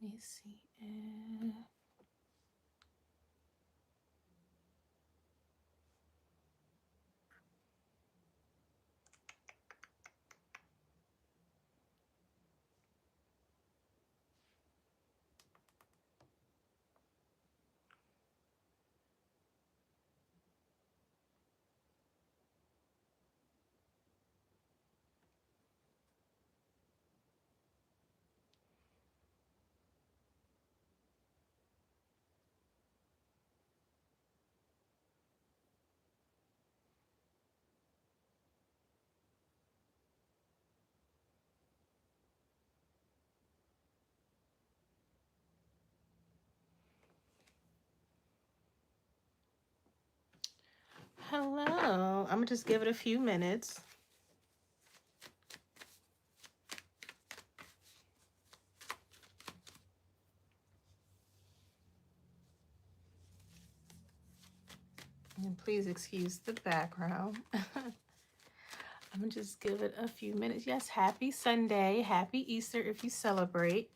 Let me see. Hello. I'm gonna just give it a few minutes. And please excuse the background. I'm gonna just give it a few minutes. Yes, happy Sunday. Happy Easter if you celebrate.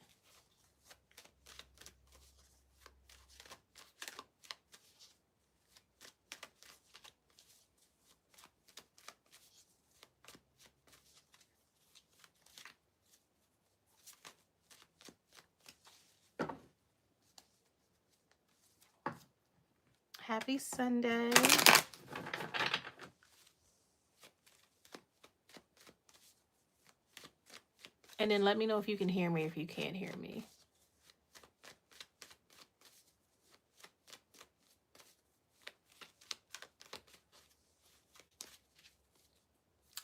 Happy Sunday. And then let me know if you can hear me, if you can't hear me.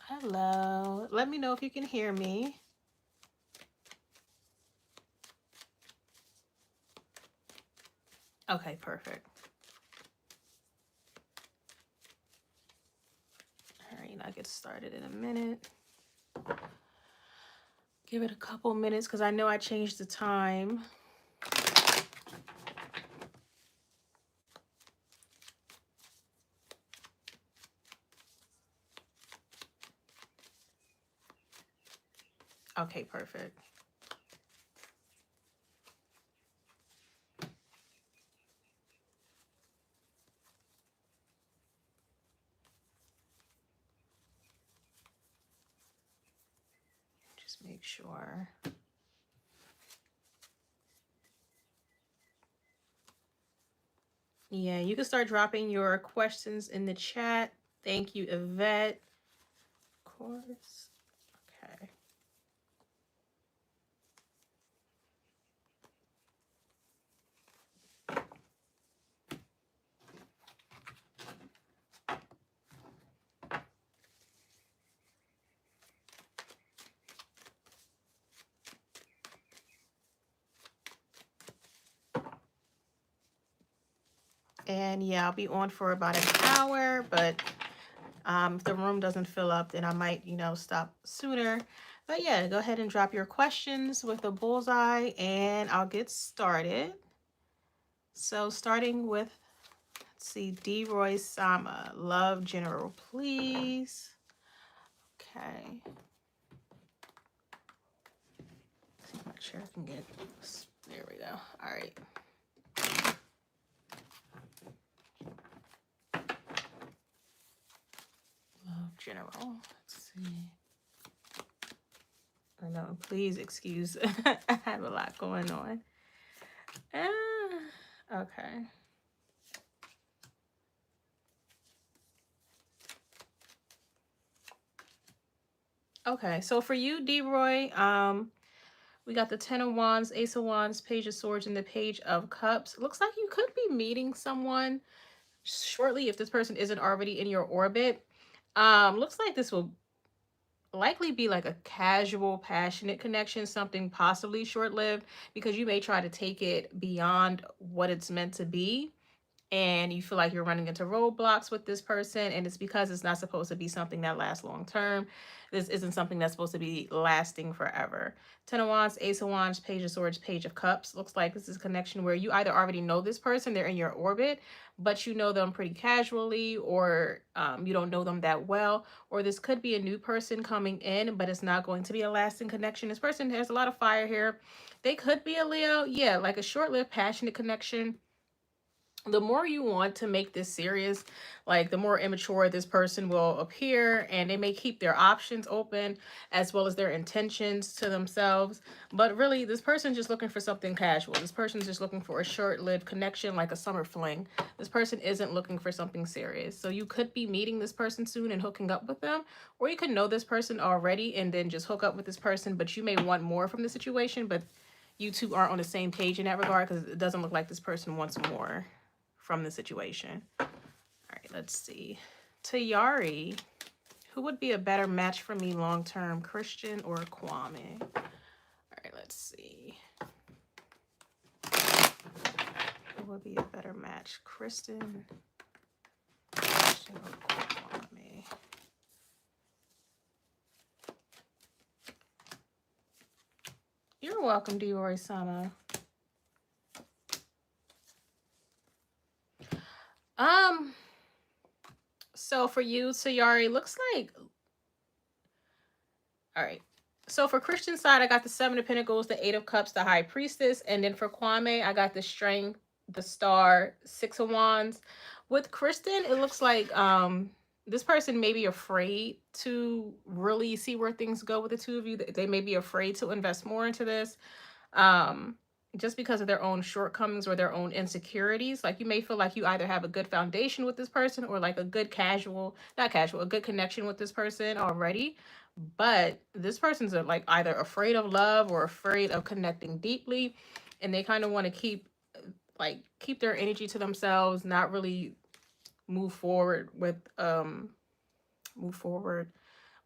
Hello. Let me know if you can hear me. Okay, perfect. All right, I'll get started in a minute. Give it a couple minutes because I know I changed the time. Okay, perfect. Just make sure. Yeah, you can start dropping your questions in the chat. Thank you, Yvette. Of course. Okay. And yeah, I'll be on for about an hour, but if the room doesn't fill up, then I might, stop sooner. But yeah, go ahead and drop your questions with the bullseye and I'll get started. So starting with, let's see, D. Roy Sama, love general, please. Okay. I'm not sure I can get this. There we go. All right. Love general. Let's see. I know, please excuse. I have a lot going on. Okay. Okay, so for you, D-Roy, we got the Ten of Wands, Ace of Wands, Page of Swords, and the Page of Cups. It looks like you could be meeting someone shortly if this person isn't already in your orbit. Looks like this will likely be like a casual, passionate connection, something possibly short-lived, because you may try to take it beyond what it's meant to be. and you feel like you're running into roadblocks with this person, and it's because it's not supposed to be something that lasts long term. This isn't something that's supposed to be lasting forever. Ten of Wands, Ace of Wands, Page of Swords, Page of Cups. Looks like this is a connection where you either already know this person, they're in your orbit, but you know them pretty casually, or you don't know them that well, or this could be a new person coming in, but it's not going to be a lasting connection. This person has a lot of fire here. They could be a Leo. Yeah, like a short-lived, passionate connection. The more you want to make this serious, like the more immature this person will appear, and they may keep their options open as well as their intentions to themselves. But really, this person's just looking for something casual. This person's just looking for a short-lived connection, like a summer fling. This person isn't looking for something serious. So you could be meeting this person soon and hooking up with them, or you could know this person already and then just hook up with this person, but you may want more from the situation, but you two aren't on the same page in that regard, because it doesn't look like this person wants more from the situation. All right, let's see. Tayari, who would be a better match for me long term, Christian or Kwame? All right, let's see. Who would be a better match, Christian or Kwame? You're welcome, Diori-sama. So for you, Sayari, looks like, all right. So for Christian side, I got the Seven of Pentacles, the Eight of Cups, the High Priestess, and then for Kwame, I got the Strength, the Star, Six of Wands. With Kristen, it looks like this person may be afraid to really see where things go with the two of you. They may be afraid to invest more into this. Just because of their own shortcomings or their own insecurities. Like you may feel like you either have a good foundation with this person, or like a good a good connection with this person already. But this person's like either afraid of love or afraid of connecting deeply. And they kind of want to keep their energy to themselves, not really move forward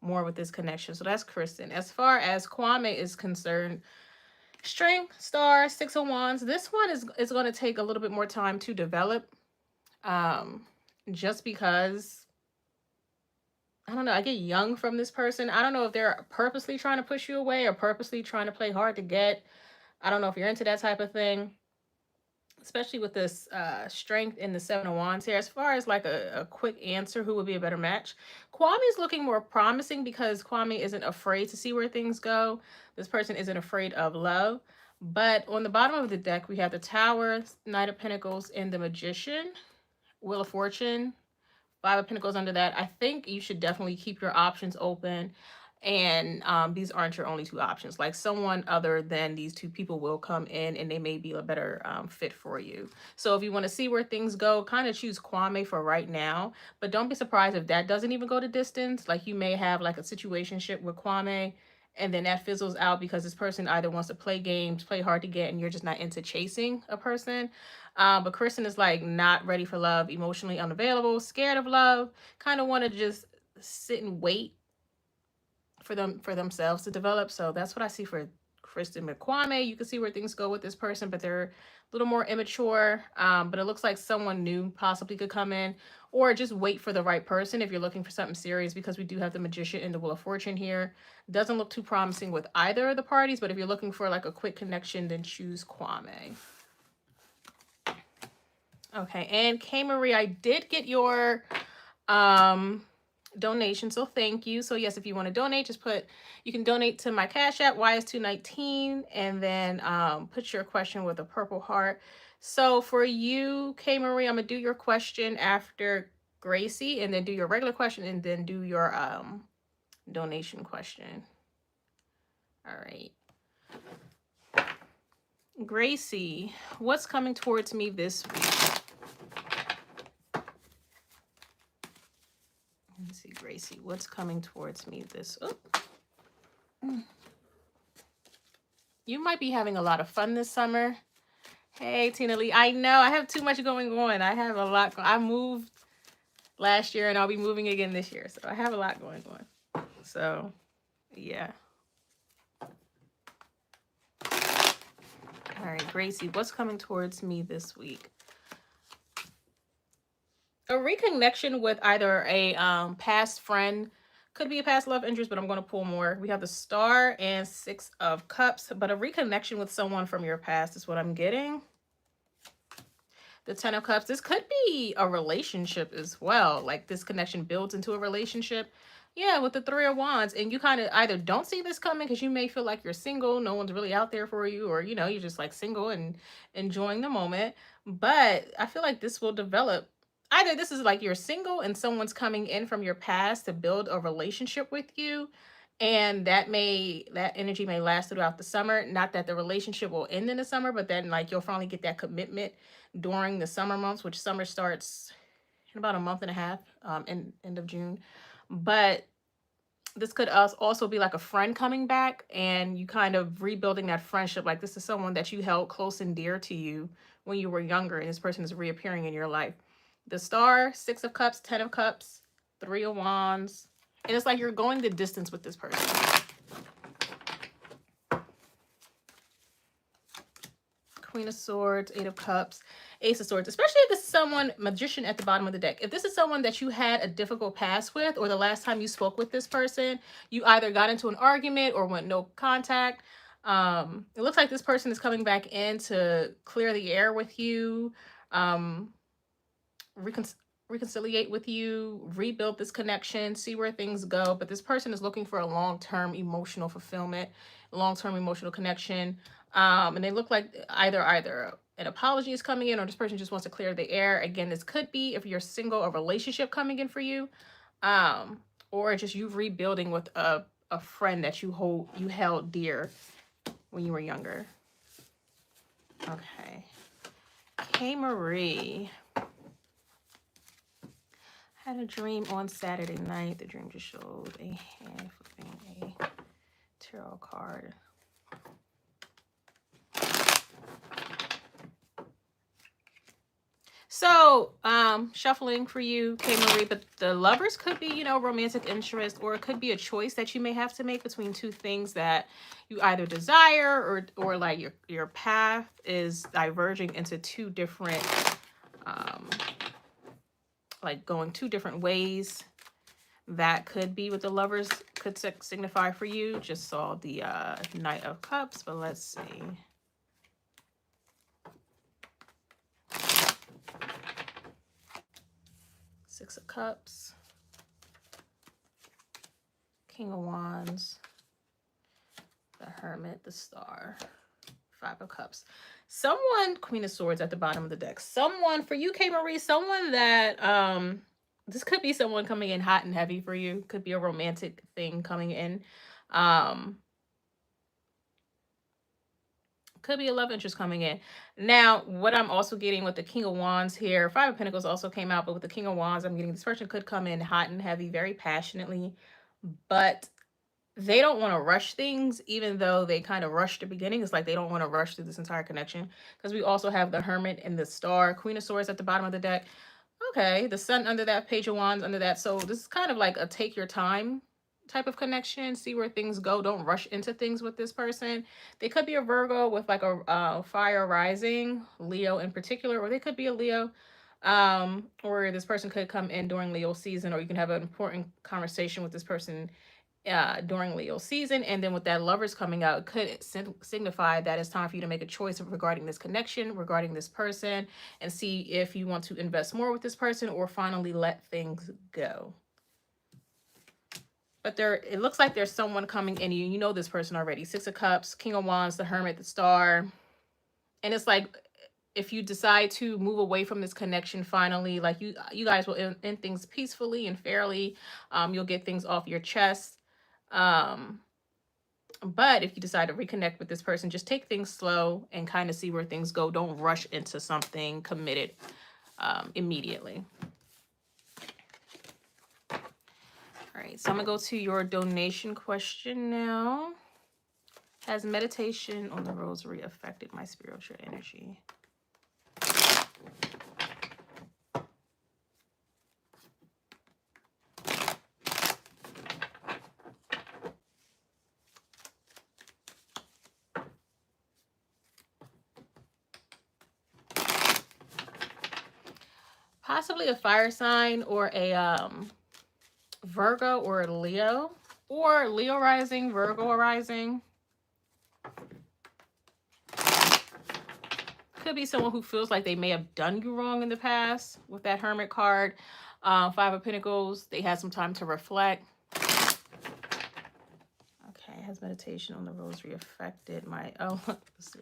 more with this connection. So that's Kristen. As far as Kwame is concerned, Strength, Star, Six of Wands. This one is going to take a little bit more time to develop. Just because, I don't know, I get young from this person. I don't know if they're purposely trying to push you away or purposely trying to play hard to get. I don't know if you're into that type of thing. Especially with this Strength in the Seven of Wands here. As far as like a quick answer, who would be a better match? Kwame's looking more promising because Kwame isn't afraid to see where things go. This person isn't afraid of love. But on the bottom of the deck, we have the Tower, Knight of Pentacles, and the Magician. Wheel of Fortune, Five of Pentacles under that. I think you should definitely keep your options open. And these aren't your only two options. Like someone other than these two people will come in, and they may be a better fit for you. So if you want to see where things go, kind of choose Kwame for right now. But don't be surprised if that doesn't even go to distance. Like you may have like a situationship with Kwame, and then that fizzles out because this person either wants to play games, play hard to get, and you're just not into chasing a person. But Kristen is like not ready for love, emotionally unavailable, scared of love, kind of want to just sit and wait for themselves to develop. So that's what I see for Kristen McQuame. You can see where things go with this person, but they're a little more immature. But it looks like someone new possibly could come in, or just wait for the right person if you're looking for something serious, because we do have the Magician and the Wheel of Fortune here. Doesn't look too promising with either of the parties, but if you're looking for like a quick connection, then choose Kwame. Okay, and K Marie, I did get your donation, so thank you. So yes, if you want to donate, just you can donate to my Cash App, YS219, and then put your question with a purple heart. So for you, K Marie, I'm gonna do your question after Gracie, and then do your regular question, and then do your donation question. All right. Gracie, what's coming towards me this week? Let's see, Gracie, what's coming towards me this... Oh. You might be having a lot of fun this summer. Hey, Tina Lee. I know, I have too much going on. I have a lot. I moved last year, and I'll be moving again this year. So I have a lot going on. So, yeah. All right, Gracie, what's coming towards me this week? A reconnection with either a past friend, could be a past love interest, but I'm going to pull more. We have the Star and Six of Cups, but a reconnection with someone from your past is what I'm getting. The Ten of Cups, this could be a relationship as well. Like this connection builds into a relationship. Yeah, with the Three of Wands. And you kind of either don't see this coming because you may feel like you're single, no one's really out there for you, or, you know, you're just like single and enjoying the moment. But I feel like this will develop. Either this is like you're single and someone's coming in from your past to build a relationship with you. And that energy may last throughout the summer. Not that the relationship will end in the summer, but then like you'll finally get that commitment during the summer months, which summer starts in about a month and a half, in end of June. But this could also be like a friend coming back and you kind of rebuilding that friendship. Like this is someone that you held close and dear to you when you were younger, and this person is reappearing in your life. The Star, Six of Cups, Ten of Cups, Three of Wands. And it's like you're going the distance with this person. Queen of Swords, Eight of Cups, Ace of Swords, especially if this is someone, Magician at the bottom of the deck. If this is someone that you had a difficult past with, or the last time you spoke with this person, you either got into an argument or went no contact. It looks like this person is coming back in to clear the air with you, reconciliate with you, rebuild this connection, see where things go. But this person is looking for a long-term emotional fulfillment, long-term emotional connection. And they look like either an apology is coming in, or this person just wants to clear the air. Again, this could be, if you're single, a relationship coming in for you, or just you rebuilding with a friend that you held dear when you were younger. Okay. Hey, Marie. Had a dream on Saturday night. The dream just showed a hand flipping a tarot card. So, shuffling for you, K. Marie, but the Lovers could be, you know, romantic interest, or it could be a choice that you may have to make between two things that you either desire, or like your path is diverging into two different, like going two different ways. That could be what the Lovers could signify for you. Just saw the Knight of Cups, but let's see. Six of Cups, King of Wands, the Hermit, the Star, Five of Cups. Someone, Queen of Swords at the bottom of the deck. Someone, for you, K. Marie, someone that, this could be someone coming in hot and heavy for you. Could be a romantic thing coming in. Could be a love interest coming in. Now, what I'm also getting with the King of Wands here, Five of Pentacles also came out, but with the King of Wands, I'm getting this person could come in hot and heavy, very passionately, but they don't want to rush things, even though they kind of rushed the beginning. It's like they don't want to rush through this entire connection, because we also have the Hermit and the Star, Queen of Swords at the bottom of the deck. Okay, the Sun under that, Page of Wands under that. So this is kind of like a take your time type of connection. See where things go. Don't rush into things with this person. They could be a Virgo with like a fire rising, Leo in particular, or they could be a Leo. Or this person could come in during Leo season, or you can have an important conversation with this person during Leo season. And then with that Lovers coming out, it could signify that it's time for you to make a choice regarding this connection, regarding this person, and see if you want to invest more with this person or finally let things go. But it looks like there's someone coming in. You know this person already. Six of Cups, King of Wands, the Hermit, the Star. And it's like, if you decide to move away from this connection finally, like you guys will end things peacefully and fairly. You'll get things off your chest. But if you decide to reconnect with this person, just take things slow and kind of see where things go. Don't rush into something committed immediately. All right, so I'm gonna go to your donation question now. Has meditation on the rosary affected my spiritual energy? possibly a fire sign or a Virgo or Leo, or Leo rising, Virgo rising. Could be someone who feels like they may have done you wrong in the past with that Hermit card. Five of Pentacles, they had some time to reflect. Okay, has meditation on the rosary affected my... Oh,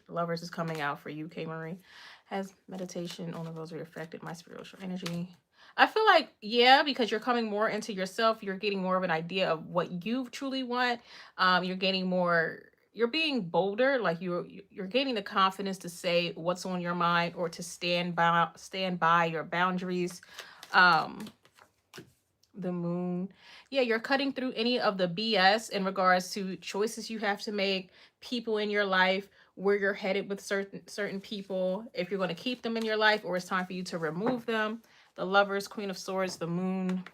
Lovers is coming out for you, K. Marie. Has meditation on the rosary affected my spiritual energy? I feel like, yeah, because you're coming more into yourself. You're getting more of an idea of what you truly want. You're getting more... You're being bolder, like you're gaining the confidence to say what's on your mind or to stand by your boundaries. The Moon. Yeah, you're cutting through any of the BS in regards to choices you have to make, people in your life, where you're headed with certain people, if you're going to keep them in your life or it's time for you to remove them. The Lovers, Queen of Swords, the Moon.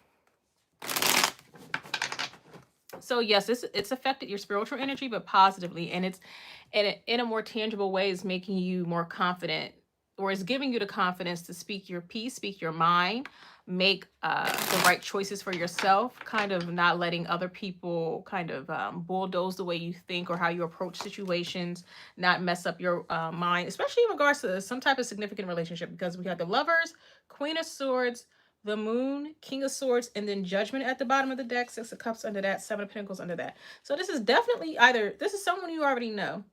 So yes, it's affected your spiritual energy, but positively, and it's in a more tangible way is making you more confident, or is giving you the confidence to speak your piece, speak your mind, make the right choices for yourself, kind of not letting other people kind of bulldoze the way you think or how you approach situations, not mess up your mind, especially in regards to some type of significant relationship, because we have the Lovers, Queen of Swords, the Moon, King of Swords, and then Judgment at the bottom of the deck, Six of Cups under that, Seven of Pentacles under that. So this is definitely either, this is someone you already know.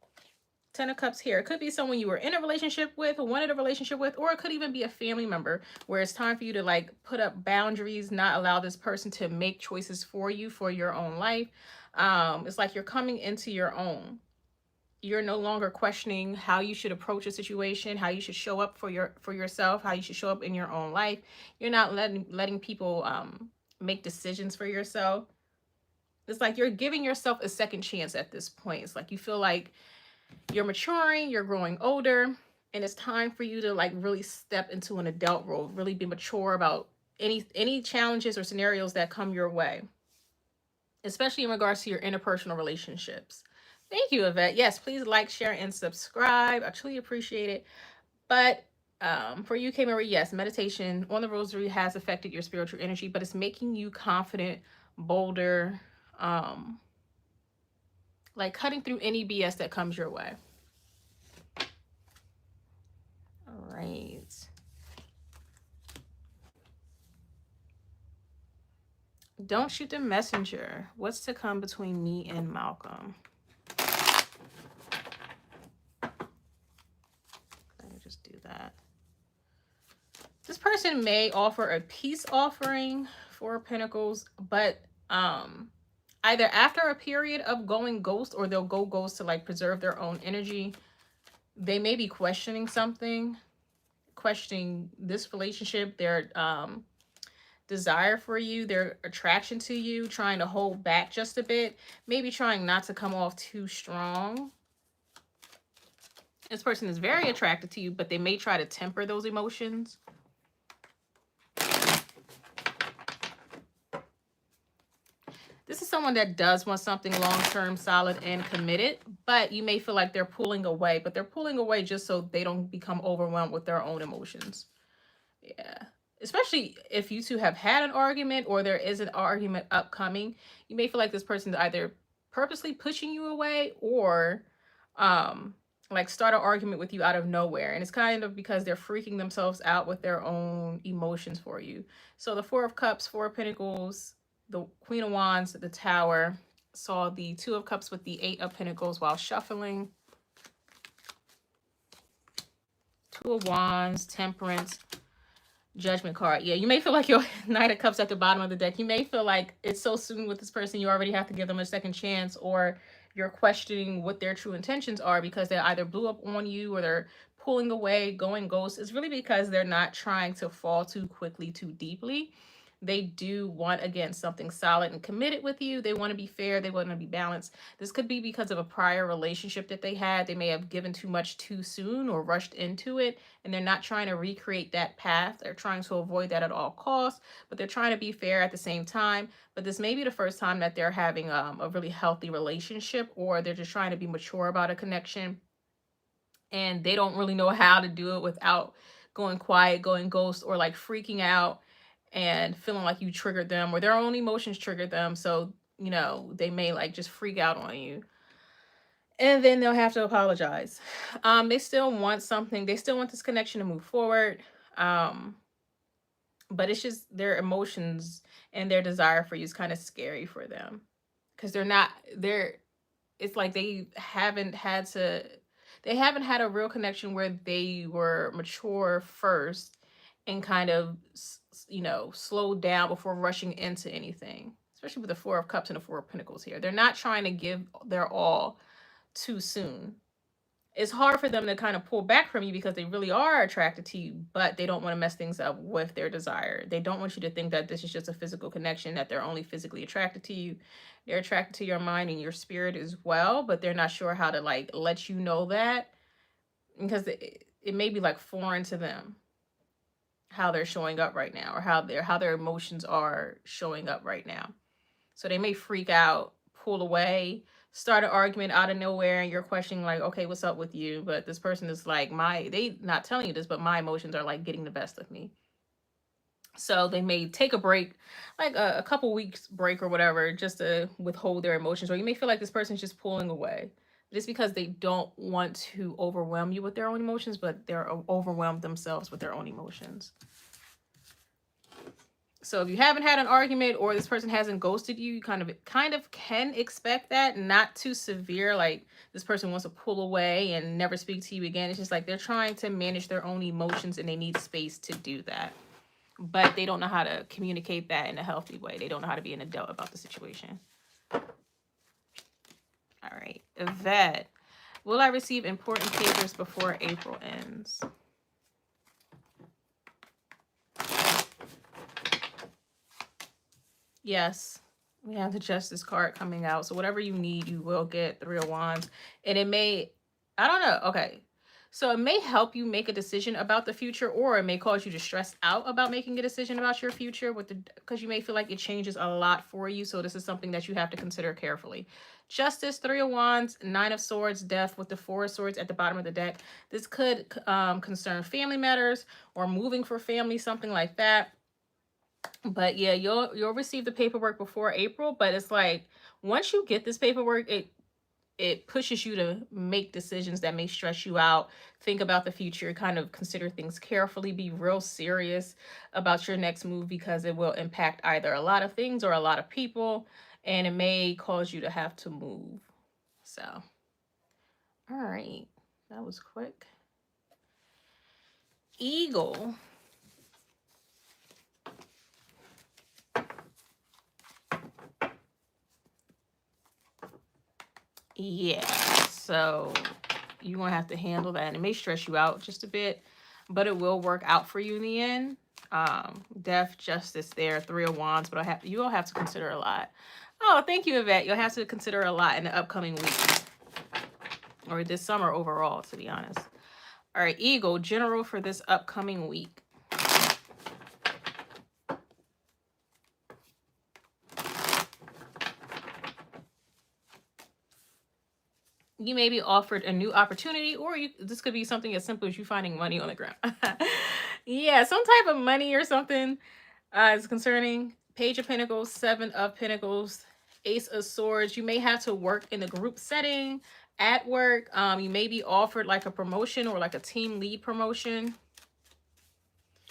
Ten of Cups here. It could be someone you were in a relationship with or wanted a relationship with, or it could even be a family member where it's time for you to like put up boundaries, not allow this person to make choices for you for your own life. It's like you're coming into your own. You're no longer questioning how you should approach a situation, how you should show up for yourself, how you should show up in your own life. You're not letting people make decisions for yourself. It's like you're giving yourself a second chance at this point. It's like you feel like you're maturing, you're growing older, and it's time for you to like really step into an adult role, really be mature about any challenges or scenarios that come your way, especially in regards to your interpersonal relationships. Thank you, Yvette. Yes, please like, share, and subscribe. I truly appreciate it. But for you, K. Marie, yes, meditation on the rosary has affected your spiritual energy, but it's making you confident, bolder, like cutting through any BS that comes your way. All right. Don't shoot the messenger. What's to come between me and Malcolm? Let me just do that. This person may offer a peace offering, Four of Pentacles, but either after a period of going ghost, or they'll go ghost to like preserve their own energy. They may be questioning something, questioning this relationship, their desire for you, their attraction to you, trying to hold back just a bit, maybe trying not to come off too strong. This person is very attracted to you, but they may try to temper those emotions. This is someone that does want something long-term, solid, and committed, but you may feel like they're pulling away, but they're pulling away just so they don't become overwhelmed with their own emotions. Yeah. Especially if you two have had an argument or there is an argument upcoming, you may feel like this person is either purposely pushing you away or like start an argument with you out of nowhere. And it's kind of because they're freaking themselves out with their own emotions for you. So the Four of Cups, Four of Pentacles, the Queen of Wands, the Tower, saw the Two of Cups with the Eight of Pentacles while shuffling. Two of Wands, Temperance, Judgment card. Yeah, you may feel like your Knight of Cups at the bottom of the deck. You may feel like it's so soon with this person, you already have to give them a second chance, or you're questioning what their true intentions are because they either blew up on you or they're pulling away, going ghost. It's really because they're not trying to fall too quickly, too deeply. They do want, again, something solid and committed with you. They want to be fair. They want to be balanced. This could be because of a prior relationship that they had. They may have given too much too soon or rushed into it, and they're not trying to recreate that path. They're trying to avoid that at all costs, but they're trying to be fair at the same time. But this may be the first time that they're having a really healthy relationship, or they're just trying to be mature about a connection, and they don't really know how to do it without going quiet, going ghost, or like freaking out and feeling like you triggered them or their own emotions triggered them. So, they may like just freak out on you. And then they'll have to apologize. They still want something, they still want this connection to move forward. Um, but it's just their emotions and their desire for you is kind of scary for them because they're it's like they haven't had a real connection where they were mature first and kind of slowed down before rushing into anything, especially with the Four of Cups and the Four of Pentacles here. They're not trying to give their all too soon. It's hard for them to kind of pull back from you because they really are attracted to you, but they don't want to mess things up with their desire. They don't want you to think that this is just a physical connection, that they're only physically attracted to you. They're attracted to your mind and your spirit as well, but they're not sure how to like let you know that because it may be like foreign to them how they're showing up right now or how their emotions are showing up right now. So they may freak out, pull away, start an argument out of nowhere, and you're questioning like, okay, what's up with you? But this person is like, they not telling you this, but my emotions are like getting the best of me. So they may take a break, like a couple weeks break or whatever, just to withhold their emotions. Or you may feel like this person's just pulling away. Just because they don't want to overwhelm you with their own emotions, but they're overwhelmed themselves with their own emotions. So if you haven't had an argument or this person hasn't ghosted you, you kind of can expect that. Not too severe, like this person wants to pull away and never speak to you again. It's just like they're trying to manage their own emotions and they need space to do that. But they don't know how to communicate that in a healthy way. They don't know how to be an adult about the situation. All right, Yvette. Will I receive important papers before April ends? Yes, we have the Justice card coming out. So whatever you need, you will get. Three of Wands. And it may, I don't know. Okay. So it may help you make a decision about the future, or it may cause you to stress out about making a decision about your future because you may feel like it changes a lot for you. So this is something that you have to consider carefully. Justice, Three of Wands, Nine of Swords, Death with the Four of Swords at the bottom of the deck. This could concern family matters or moving for family, something like that. But yeah, you'll receive the paperwork before April, but it's like once you get this paperwork, it pushes you to make decisions that may stress you out. Think about the future, kind of consider things carefully, be real serious about your next move because it will impact either a lot of things or a lot of people, and it may cause you to have to move. So, all right, that was quick. Eagle. Yeah, so you're going to have to handle that. And it may stress you out just a bit, but it will work out for you in the end. Death, Justice there, Three of Wands, but you'll have to consider a lot. Oh, thank you, Yvette. You'll have to consider a lot in the upcoming weeks. Or this summer overall, to be honest. All right, Eagle, general for this upcoming week. You may be offered a new opportunity, or this could be something as simple as you finding money on the ground. Yeah, some type of money or something is concerning. Page of Pentacles, Seven of Pentacles, Ace of Swords. You may have to work in a group setting at work. You may be offered like a promotion or like a team lead promotion.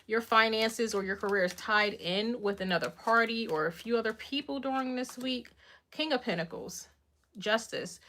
Your finances or your career is tied in with another party or a few other people during this week. King of Pentacles, Justice.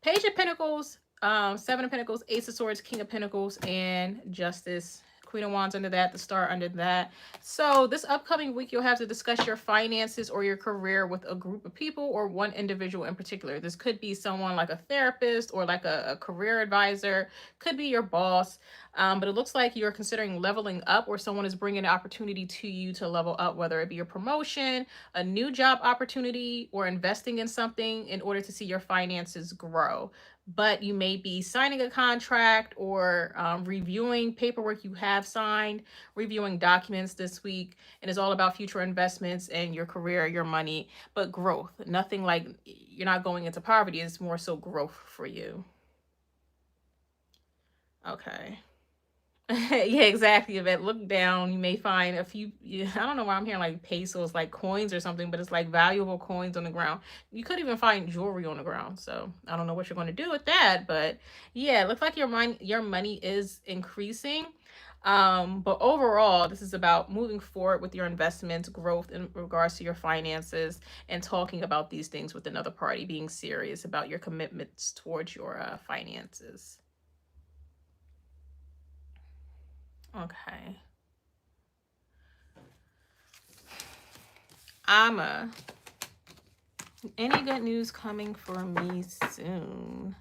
Page of Pentacles, Seven of Pentacles, Ace of Swords, King of Pentacles, and Justice. Queen of Wands under that, the Star under that. So this upcoming week, you'll have to discuss your finances or your career with a group of people or one individual in particular. This could be someone like a therapist or like a career advisor, could be your boss. But it looks like you're considering leveling up, or someone is bringing an opportunity to you to level up, whether it be a promotion, a new job opportunity, or investing in something in order to see your finances grow. But you may be signing a contract or reviewing paperwork you have signed, reviewing documents this week, and it's all about future investments and your career, your money, but growth. Nothing like you're not going into poverty. It's more so growth for you. Okay. Yeah, exactly. If it look down, you may find a few. I don't know why I'm hearing like pesos, like coins or something, but it's like valuable coins on the ground. You could even find jewelry on the ground. So I don't know what you're going to do with that, but yeah, it looks like your money is increasing. But overall, this is about moving forward with your investments, growth in regards to your finances, and talking about these things with another party, being serious about your commitments towards your finances. Okay. Amma, any good news coming for me soon?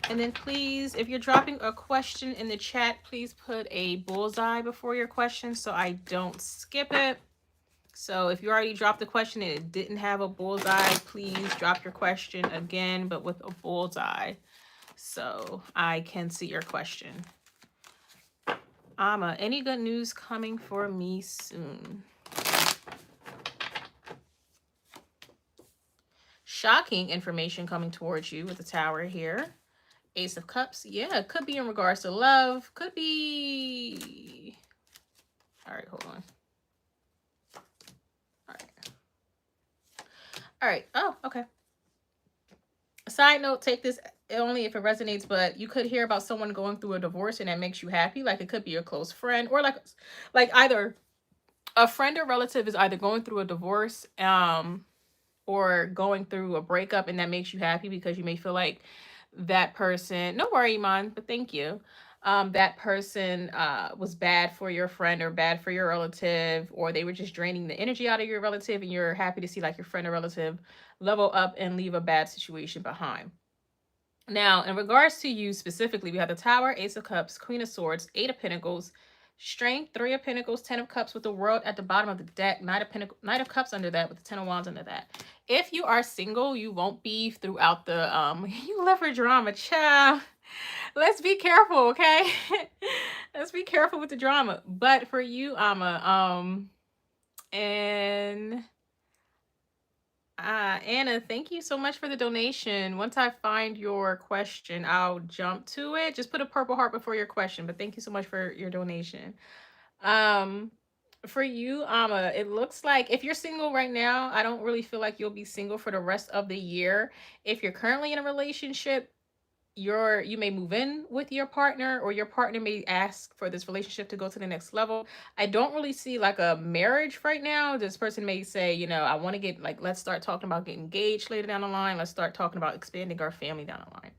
And then please, if you're dropping a question in the chat, please put a bullseye before your question so I don't skip it. So if you already dropped the question and it didn't have a bullseye, please drop your question again, but with a bullseye so I can see your question. Amma, any good news coming for me soon? Shocking information coming towards you with the tower here. Ace of Cups. Yeah, it could be in regards to love. Could be... All right, hold on. All right. All right. Oh, okay. Side note, take this only if it resonates, but you could hear about someone going through a divorce and that makes you happy. Like it could be a close friend or like either a friend or relative is either going through a divorce, or going through a breakup, and that makes you happy because you may feel like that person, no worry, Iman, but thank you. That person was bad for your friend or bad for your relative, or they were just draining the energy out of your relative, and you're happy to see like your friend or relative level up and leave a bad situation behind. Now, in regards to you specifically, we have the Tower, Ace of Cups, Queen of Swords, Eight of Pentacles, Strength, Three of Pentacles, Ten of Cups with the World at the bottom of the deck, Knight of Cups under that with the Ten of Wands under that. If you are single, you won't be throughout the you live for drama, child. Let's be careful, okay? Let's be careful with the drama. But for you, and Anna, thank you so much for the donation. Once I find your question, I'll jump to it. Just put a purple heart before your question, but thank you so much for your donation. Um, for you, it looks like if you're single right now, I don't really feel like you'll be single for the rest of the year. If you're currently in a relationship, you may move in with your partner, or your partner may ask for this relationship to go to the next level. I don't really see like a marriage right now. This person may say, I want to get like, let's start talking about getting engaged later down the line. Let's start talking about expanding our family down the line.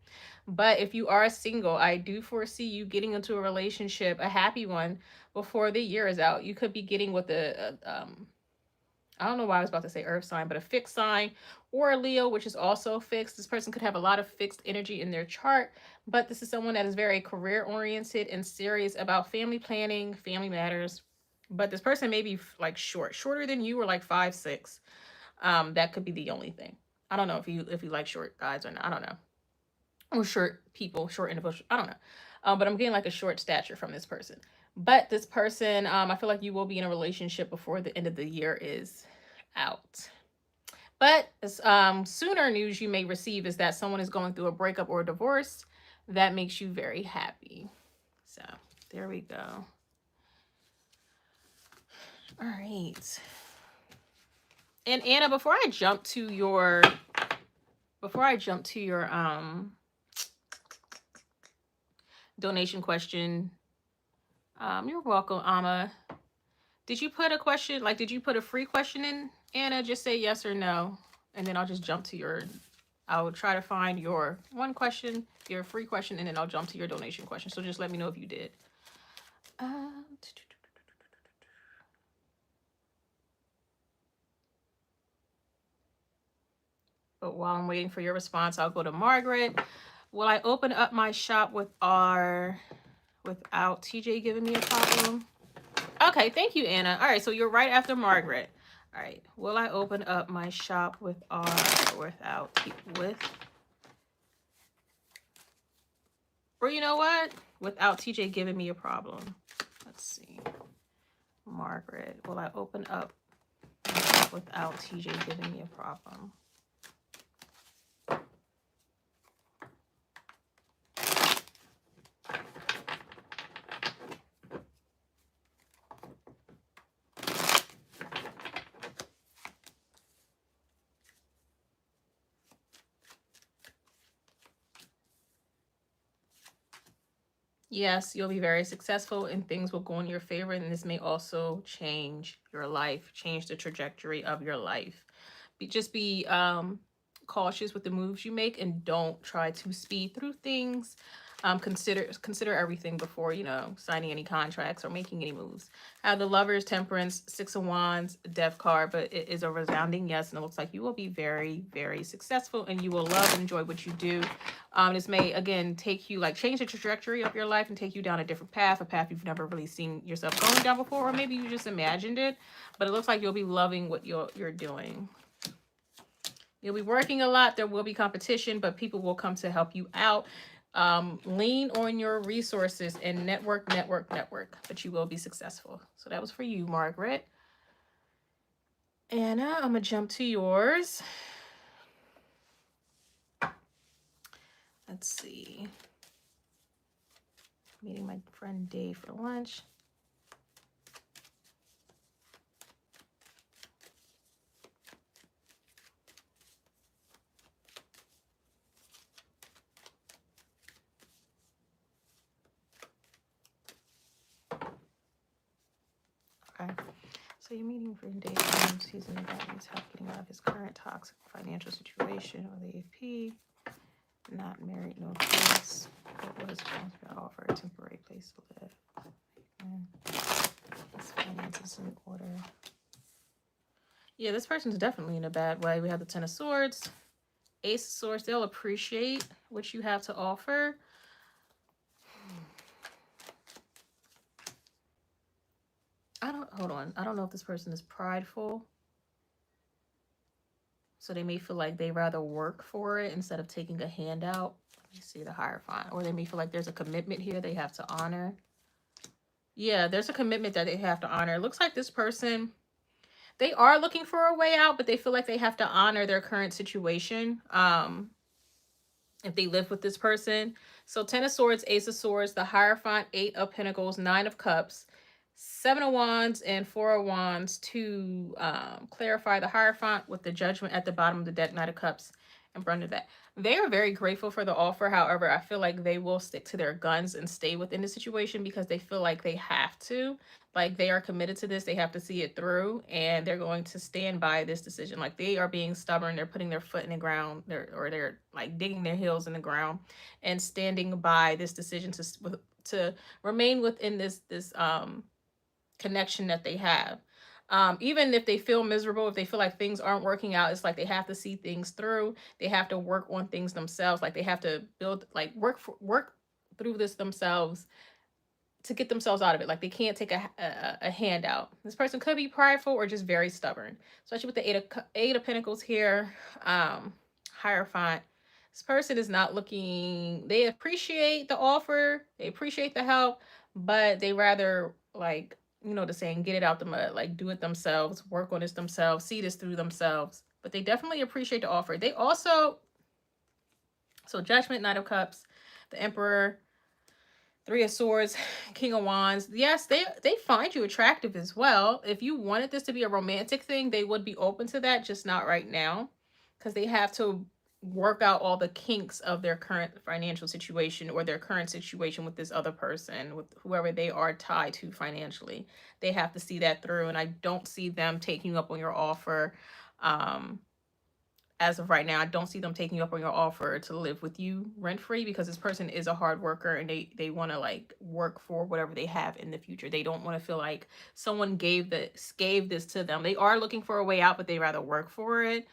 But if you are single, I do foresee you getting into a relationship, a happy one, before the year is out. You could be getting with I don't know why I was about to say earth sign, but a fixed sign, or a Leo, which is also fixed. This person could have a lot of fixed energy in their chart, but this is someone that is very career oriented and serious about family planning, family matters. But this person may be like shorter than you, or like 5'6". That could be the only thing. I don't know if you like short guys or not. I don't know. Or short people, short individuals. I don't know. But I'm getting like a short stature from this person. But this person, I feel like you will be in a relationship before the end of the year is out. But sooner news you may receive is that someone is going through a breakup or a divorce that makes you very happy. So there we go. All right. And Anna, before I jump to your donation question, you're welcome, Amma. Did you put a question, like, did you put a free question in, Anna? Just say yes or no, and then I'll just jump to I'll try to find your one question, your free question, and then I'll jump to your donation question. So just let me know if you did. But while I'm waiting for your response, I'll go to Margaret. Will I open up my shop without TJ giving me a problem? Okay, thank you, Anna. All right, so you're right after Margaret. All right, will I open up my shop without or you know what? Without TJ giving me a problem. Let's see. Margaret, will I open up without TJ giving me a problem? Yes, you'll be very successful and things will go in your favor. And this may also change your life, change the trajectory of your life. Just be cautious with the moves you make and don't try to speed through things. Consider everything before, you know, signing any contracts or making any moves. The Lovers, Temperance, Six of Wands, Death card, but it is a resounding yes, and it looks like you will be very, very successful and you will love and enjoy what you do. This may again take you, like, change the trajectory of your life and take you down a different path, a path you've never really seen yourself going down before, or maybe you just imagined it, but it looks like you'll be loving what you're doing. You'll be working a lot. There will be competition, but people will come to help you out. Lean on your resources and network, but you will be successful. So that was for you, Margaret. Anna, I'm going to jump to yours. Let's see. Meeting my friend Dave for lunch. Okay. So you're meeting for Dave. He's in the back. He's help getting out of his current toxic financial situation or the AP. Not married, no kids. What is going to offer a temporary place to live? His finances in order. Yeah, this person's definitely in a bad way. We have the Ten of Swords, Ace of Swords. They'll appreciate what you have to offer. Hold on. I don't know if this person is prideful. So they may feel like they rather work for it instead of taking a handout. Let me see the Hierophant. Or they may feel like there's a commitment here they have to honor. Yeah, there's a commitment that they have to honor. It looks like this person, they are looking for a way out, but they feel like they have to honor their current situation. If they live with this person. So Ten of Swords, Ace of Swords, the Hierophant, Eight of Pentacles, Nine of Cups, Seven of Wands, and Four of Wands to clarify the Hierophant with the Judgment at the bottom of the deck, Knight of Cups, and front of that. They are very grateful for the offer. However, I feel like they will stick to their guns and stay within the situation because they feel like they have to. Like, they are committed to this. They have to see it through, and they're going to stand by this decision. Like, they are being stubborn. They're putting their foot in the ground, they're like digging their heels in the ground and standing by this decision to remain within this connection that they have. Even if they feel miserable, if they feel like things aren't working out, it's like they have to see things through. They have to work on things themselves. Like, they have to work through this themselves to get themselves out of it. Like, they can't take a handout. This person could be prideful or just very stubborn, especially with the Eight of Pentacles here. Hierophant. This person is not looking, they appreciate the offer, they appreciate the help, but they rather, like, you know the saying, get it out the mud, like, do it themselves, work on this themselves, see this through themselves. But they definitely appreciate the offer. They also, so Judgment, Knight of Cups, the Emperor, Three of Swords, King of Wands. Yes, they find you attractive as well. If you wanted this to be a romantic thing, they would be open to that, just not right now, because they have to work out all the kinks of their current financial situation or their current situation with this other person, with whoever they are tied to financially. They have to see that through, and I don't see them taking up on your offer. As of right now, I don't see them taking up on your offer to live with you rent-free, because this person is a hard worker and they want to, like, work for whatever they have in the future. They don't want to feel like someone gave this to them. They are looking for a way out, but they rather work for it.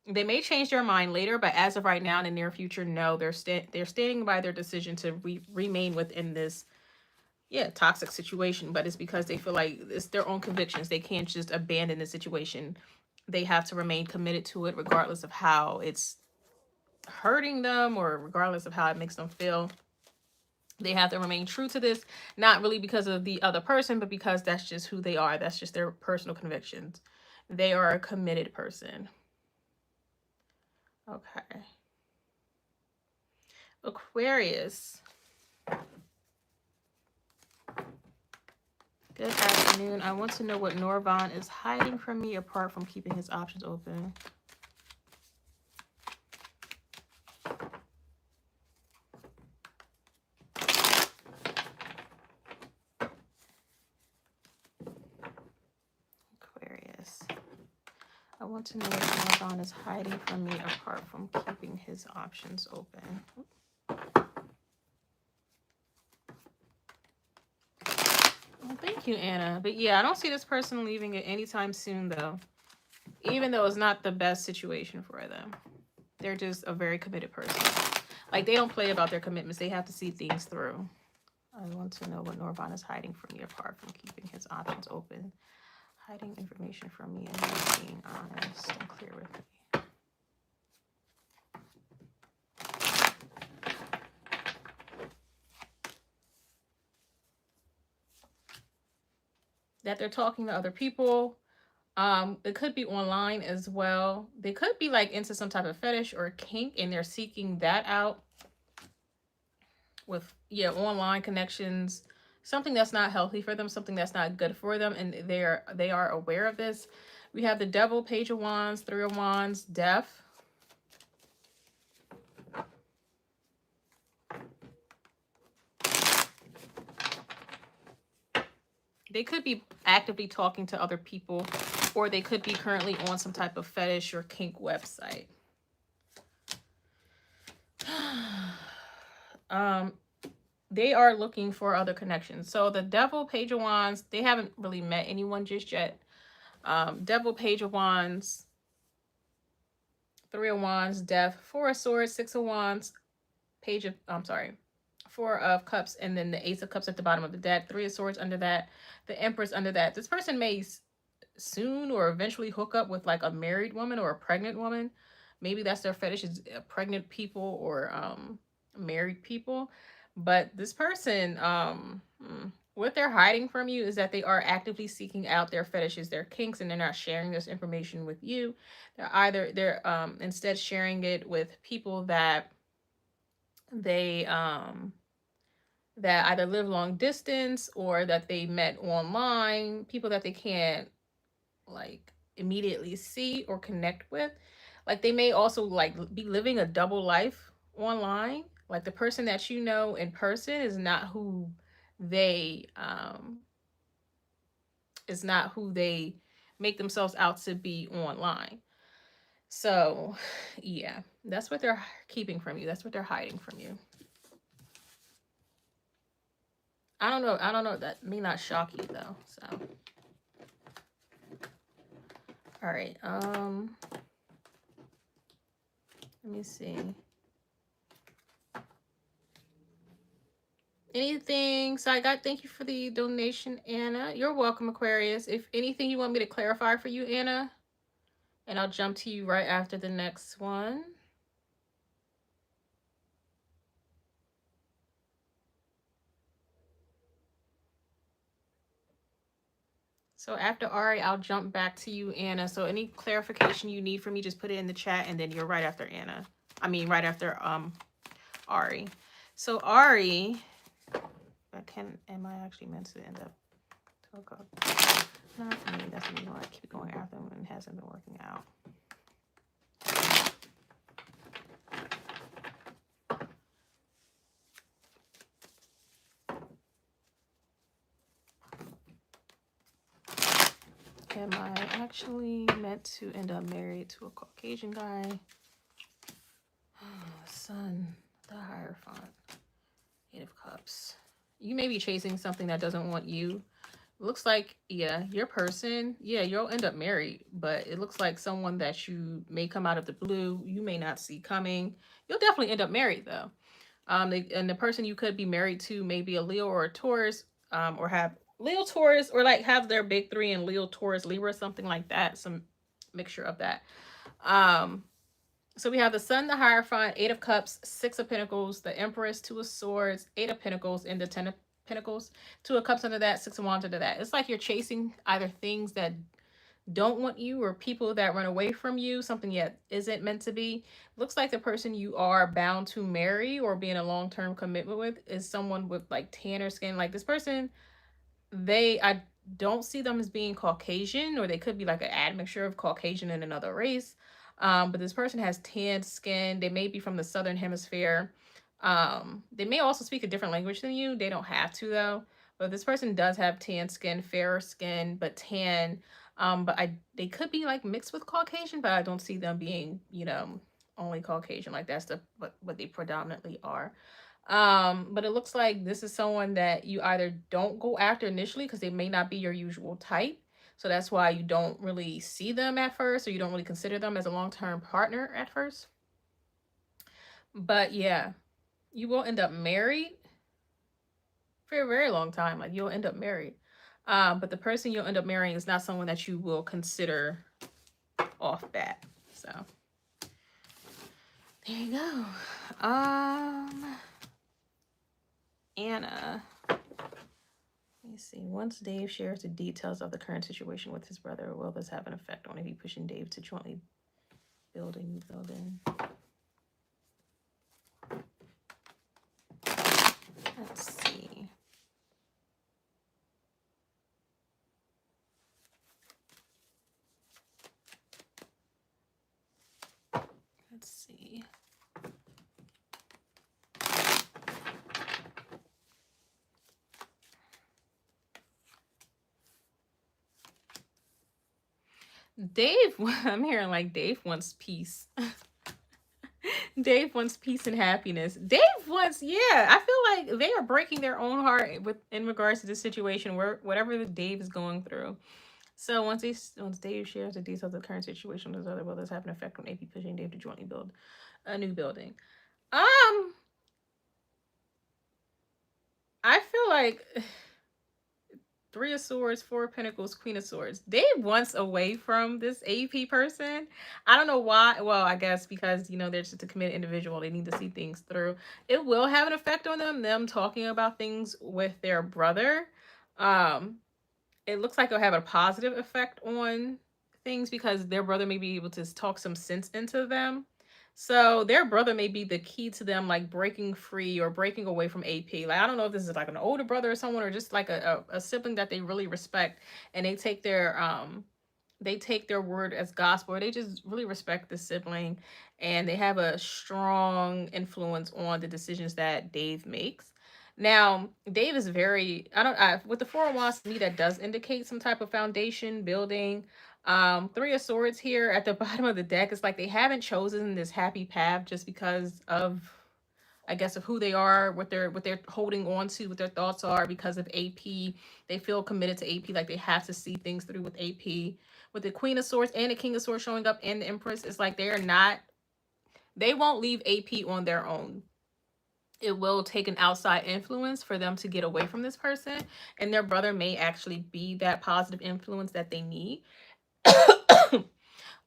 They may change their mind later, but as of right now, in the near future, no, they're standing by their decision to remain within this toxic situation. But it's because they feel like it's their own convictions. They can't just abandon the situation. They have to remain committed to it regardless of how it's hurting them or regardless of how it makes them feel. They have to remain true to this, not really because of the other person, but because that's just who they are. That's just their personal convictions. They are a committed person. Okay. Aquarius. Good afternoon. I want to know what Norvan is hiding from me apart from keeping his options open. Aquarius. I want to know what Amazon is hiding from me apart from keeping his options open. Well, thank you, Anna. But yeah, I don't see this person leaving it anytime soon, though. Even though it's not the best situation for them. They're just a very committed person. Like, they don't play about their commitments. They have to see things through. I want to know what Norvon is hiding from me apart from keeping his options open. Hiding information from me and not being honest and clear with me. That they're talking to other people. It could be online as well. They could be like into some type of fetish or kink and they're seeking that out with, yeah, online connections, something that's not healthy for them, something that's not good for them, and they are aware of this. We have the Devil, Page of Wands, Three of Wands, Death. They could be actively talking to other people, or they could be currently on some type of fetish or kink website. They are looking for other connections. So the Devil, Page of Wands, they haven't really met anyone just yet. Devil, Page of Wands, Three of Wands, Death, Four of Swords, Six of Wands, Four of Cups, and then the Ace of Cups at the bottom of the deck, Three of Swords under that, the Empress under that. This person may soon or eventually hook up with like a married woman or a pregnant woman. Maybe that's their fetish, is pregnant people or married people. But this person, what they're hiding from you is that they are actively seeking out their fetishes, their kinks, and they're not sharing this information with you. They're instead sharing it with people that they that either live long distance or that they met online, people that they can't like immediately see or connect with. Like, they may also like be living a double life online. Like, the person that you know in person is not who they make themselves out to be online. So yeah, that's what they're keeping from you. That's what they're hiding from you. I don't know. That may not shock you though. So all right. Let me see. Anything? So thank you for the donation, Anna. You're welcome, Aquarius. If anything you want me to clarify for you, Anna, and I'll jump to you right after the next one. So after Ari, I'll jump back to you, Anna. So any clarification you need from me, just put it in the chat, and then you're right after Anna. I mean, right after Ari. So Ari, am I actually meant to end up? Not for me. That's the reason why I keep going after him and it hasn't been working out. Am I actually meant to end up married to a Caucasian guy? Sun, the Hierophant, Eight of Cups. You may be chasing something that doesn't want you. Looks like, yeah, your person, yeah, you'll end up married, but it looks like someone that you may come out of the blue, you may not see coming. You'll definitely end up married though. And the person you could be married to may be a Leo or a Taurus, or have Leo, Taurus, or like have their big three in Leo, Taurus, Libra, something like that. Some mixture of that. So we have the Sun, the Hierophant, Eight of Cups, Six of Pentacles, the Empress, Two of Swords, Eight of Pentacles, and the Ten of Pentacles. Two of Cups under that, Six of Wands under that. It's like you're chasing either things that don't want you or people that run away from you, something that isn't meant to be. Looks like the person you are bound to marry or be in a long-term commitment with is someone with like tanner skin. Like, this person, I don't see them as being Caucasian, or they could be like an admixture of Caucasian and another race. But this person has tanned skin. They may be from the Southern Hemisphere. They may also speak a different language than you. They don't have to though. But this person does have tan skin, fairer skin, but tan. But they could be like mixed with Caucasian, but I don't see them being, only Caucasian. Like that's what they predominantly are. But it looks like this is someone that you either don't go after initially because they may not be your usual type. So that's why you don't really see them at first, or you don't really consider them as a long-term partner at first. But yeah, you will end up married for a very long time. Like you'll end up married. But the person you'll end up marrying is not someone that you will consider off bat. So there you go. Anna. Let me see. Once Dave shares the details of the current situation with his brother, will this have an effect on if he pushing Dave to jointly build a new building? Let's see. Let's see. Dave, I'm hearing like Dave wants peace. Dave wants peace and happiness. Dave wants, yeah, I feel like they are breaking their own heart in regards to the situation where whatever Dave is going through. So once Dave shares the details of the current situation with his other, will this have an effect on AP pushing Dave to jointly build a new building? I feel like Three of Swords, Four of Pentacles, Queen of Swords. Dave wants away from this AP person. I don't know why. Well, I guess because, they're just a committed individual. They need to see things through. It will have an effect on them talking about things with their brother. It looks like it'll have a positive effect on things because their brother may be able to talk some sense into them. So their brother may be the key to them like breaking free or breaking away from AP. Like I don't know if this is like an older brother or someone or just like a sibling that they really respect and they take their word as gospel, or they just really respect the sibling and they have a strong influence on the decisions that Dave makes. Now, Dave is very, with the Four of Wands, to me, that does indicate some type of foundation building. Three of Swords here at the bottom of the deck, it's like they haven't chosen this happy path just because of, I guess, of who they are, what they're holding on to, what their thoughts are because of AP. They feel committed to AP, like they have to see things through with AP. With the Queen of Swords and the King of Swords showing up and the Empress, it's like they won't leave AP on their own. It will take an outside influence for them to get away from this person, and their brother may actually be that positive influence that they need.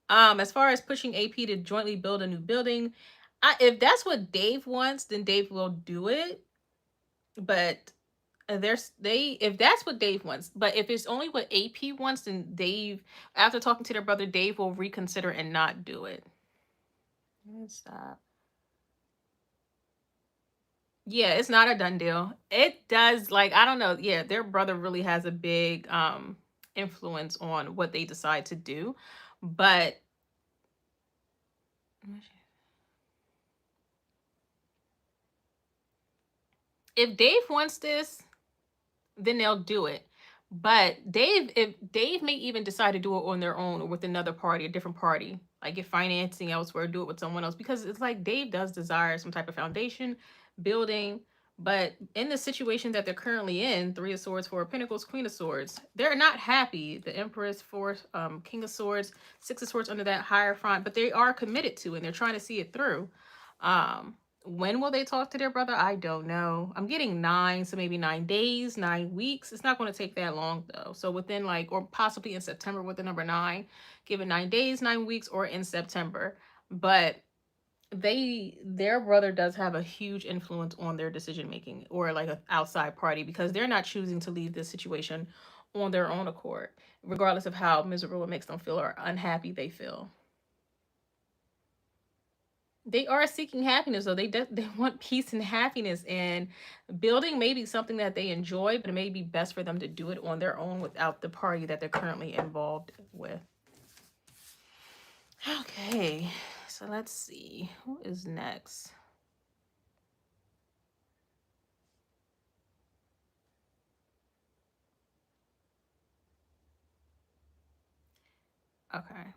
As far as pushing AP to jointly build a new building, if that's what Dave wants, then Dave will do it. But if that's what Dave wants, but if it's only what AP wants, then Dave, after talking to their brother, Dave will reconsider and not do it. Let's stop. Yeah, it's not a done deal. It does, like, I don't know. Yeah, their brother really has a big influence on what they decide to do. But if Dave wants this, then they'll do it. But if Dave may even decide to do it on their own or with another party, a different party, like get financing elsewhere, do it with someone else, because it's like Dave does desire some type of foundation building. But in the situation that they're currently in, Three of Swords, Four of Pentacles, Queen of Swords, they're not happy. The Empress, Four, King of Swords, Six of Swords under that higher front, but they are committed to it and they're trying to see it through. When will they talk to their brother? I don't know. I'm getting 9, so maybe 9 days, 9 weeks. It's not going to take that long though. So within or possibly in September with the number 9, give it 9 days, 9 weeks, or in September. But their brother does have a huge influence on their decision making, or like an outside party, because they're not choosing to leave this situation on their own accord, regardless of how miserable it makes them feel or unhappy they feel. They are seeking happiness, though. They want peace and happiness, and building may be something that they enjoy, but it may be best for them to do it on their own without the party that they're currently involved with. Okay, so let's see. Who is next? Okay.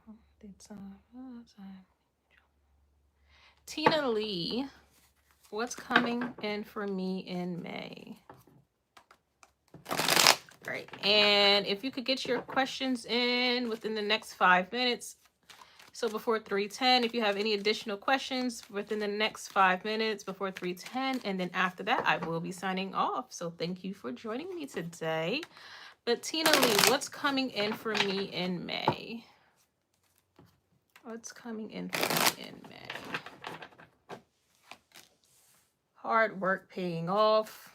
Tina Lee, what's coming in for me in May? Great. And if you could get your questions in within the next 5 minutes, so before 3:10, if you have any additional questions within the next 5 minutes before 3:10, and then after that, I will be signing off. So thank you for joining me today. But Tina Lee, what's coming in for me in May? What's coming in for me in May? Hard work paying off.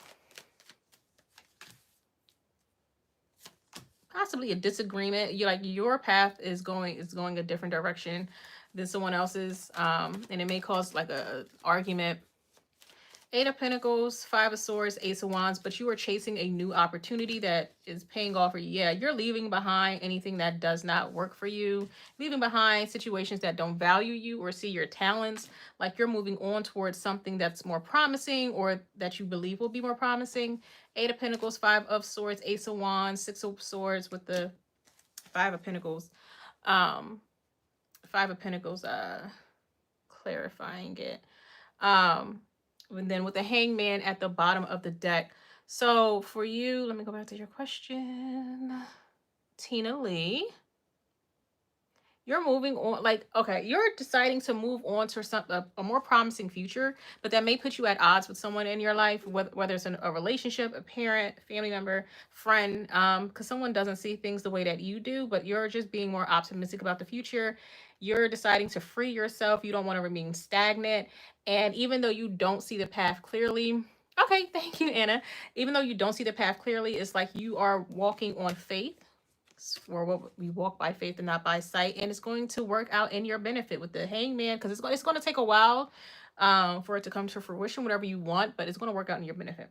Possibly a disagreement. You like your path is going a different direction than someone else's, and it may cause like a argument. Eight of Pentacles, Five of Swords, Ace of Wands, but you are chasing a new opportunity that is paying off for you. Yeah, you're leaving behind anything that does not work for you, leaving behind situations that don't value you or see your talents. Like you're moving on towards something that's more promising or that you believe will be more promising. Eight of Pentacles, Five of Swords, Ace of Wands, Six of Swords with the Five of Pentacles. Five of Pentacles, clarifying it. And then with the Hangman at the bottom of the deck. So for you, let me go back to your question. Tina Lee, you're moving on, like, okay, you're deciding to move on to a more promising future, but that may put you at odds with someone in your life, whether it's a relationship, a parent, family member, friend, because someone doesn't see things the way that you do, but you're just being more optimistic about the future. You're deciding to free yourself. You don't want to remain stagnant. And even though you don't see the path clearly, okay, thank you, Anna. Even though you don't see the path clearly, it's like you are walking on faith, for what we walk by faith and not by sight, and it's going to work out in your benefit with the Hangman, because it's going to take a while for it to come to fruition, whatever you want, but it's going to work out in your benefit.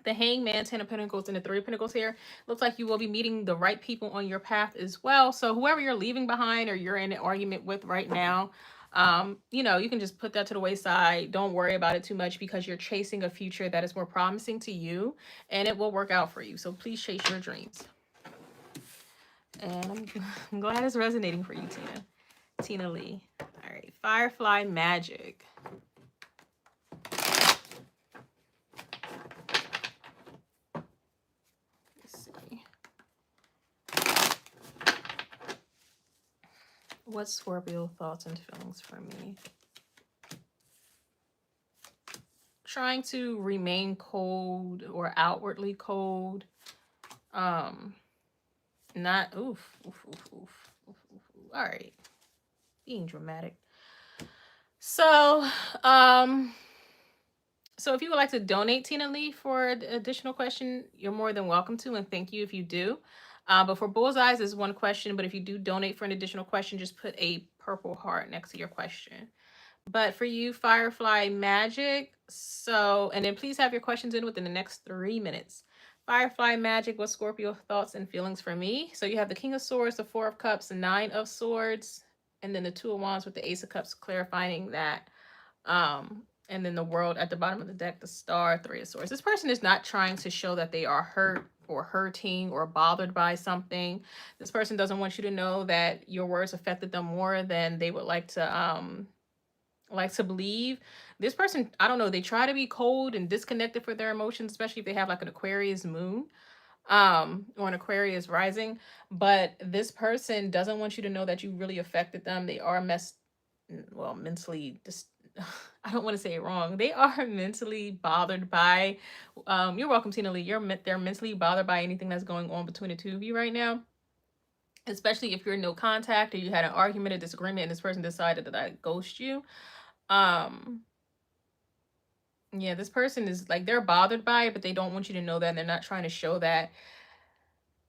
The Hangman, Ten of Pentacles, and the Three of Pentacles here looks like you will be meeting the right people on your path as well. So whoever you're leaving behind or you're in an argument with right now, you know, you can just put that to the wayside. Don't worry about it too much, because you're chasing a future that is more promising to you, and it will work out for you. So please chase your dreams. And I'm glad it's resonating for you, Tina Lee. All right, Firefly Magic. Let's see. What's Scorpio thoughts and feelings for me? Trying to remain cold or outwardly cold. Not oof. All right. Being dramatic. So, so if you would like to donate, Tina Lee, for an additional question, you're more than welcome to, and thank you if you do. But for bullseyes is one question, but if you do donate for an additional question, just put a purple heart next to your question. But for you, Firefly Magic, so, and then please have your questions in within the next 3 minutes. Firefly Magic, what Scorpio thoughts and feelings for me? So you have the King of Swords, the Four of Cups, the Nine of Swords, and then the Two of Wands with the Ace of Cups, clarifying that. And then the World at the bottom of the deck, the Star, Three of Swords. This person is not trying to show that they are hurt or hurting or bothered by something. This person doesn't want you to know that your words affected them more than they would like to believe. This person, I don't know, they try to be cold and disconnected for their emotions, especially if they have like an Aquarius moon or an Aquarius rising. But this person doesn't want you to know that you really affected them. They are mentally I don't want to say it wrong. They are mentally bothered by you're welcome, Tina Lee. They're mentally bothered by anything that's going on between the two of you right now. Especially if you're in no contact or you had an argument, a disagreement, and this person decided to like ghost you. Yeah, this person is like, they're bothered by it, but they don't want you to know that, and they're not trying to show that.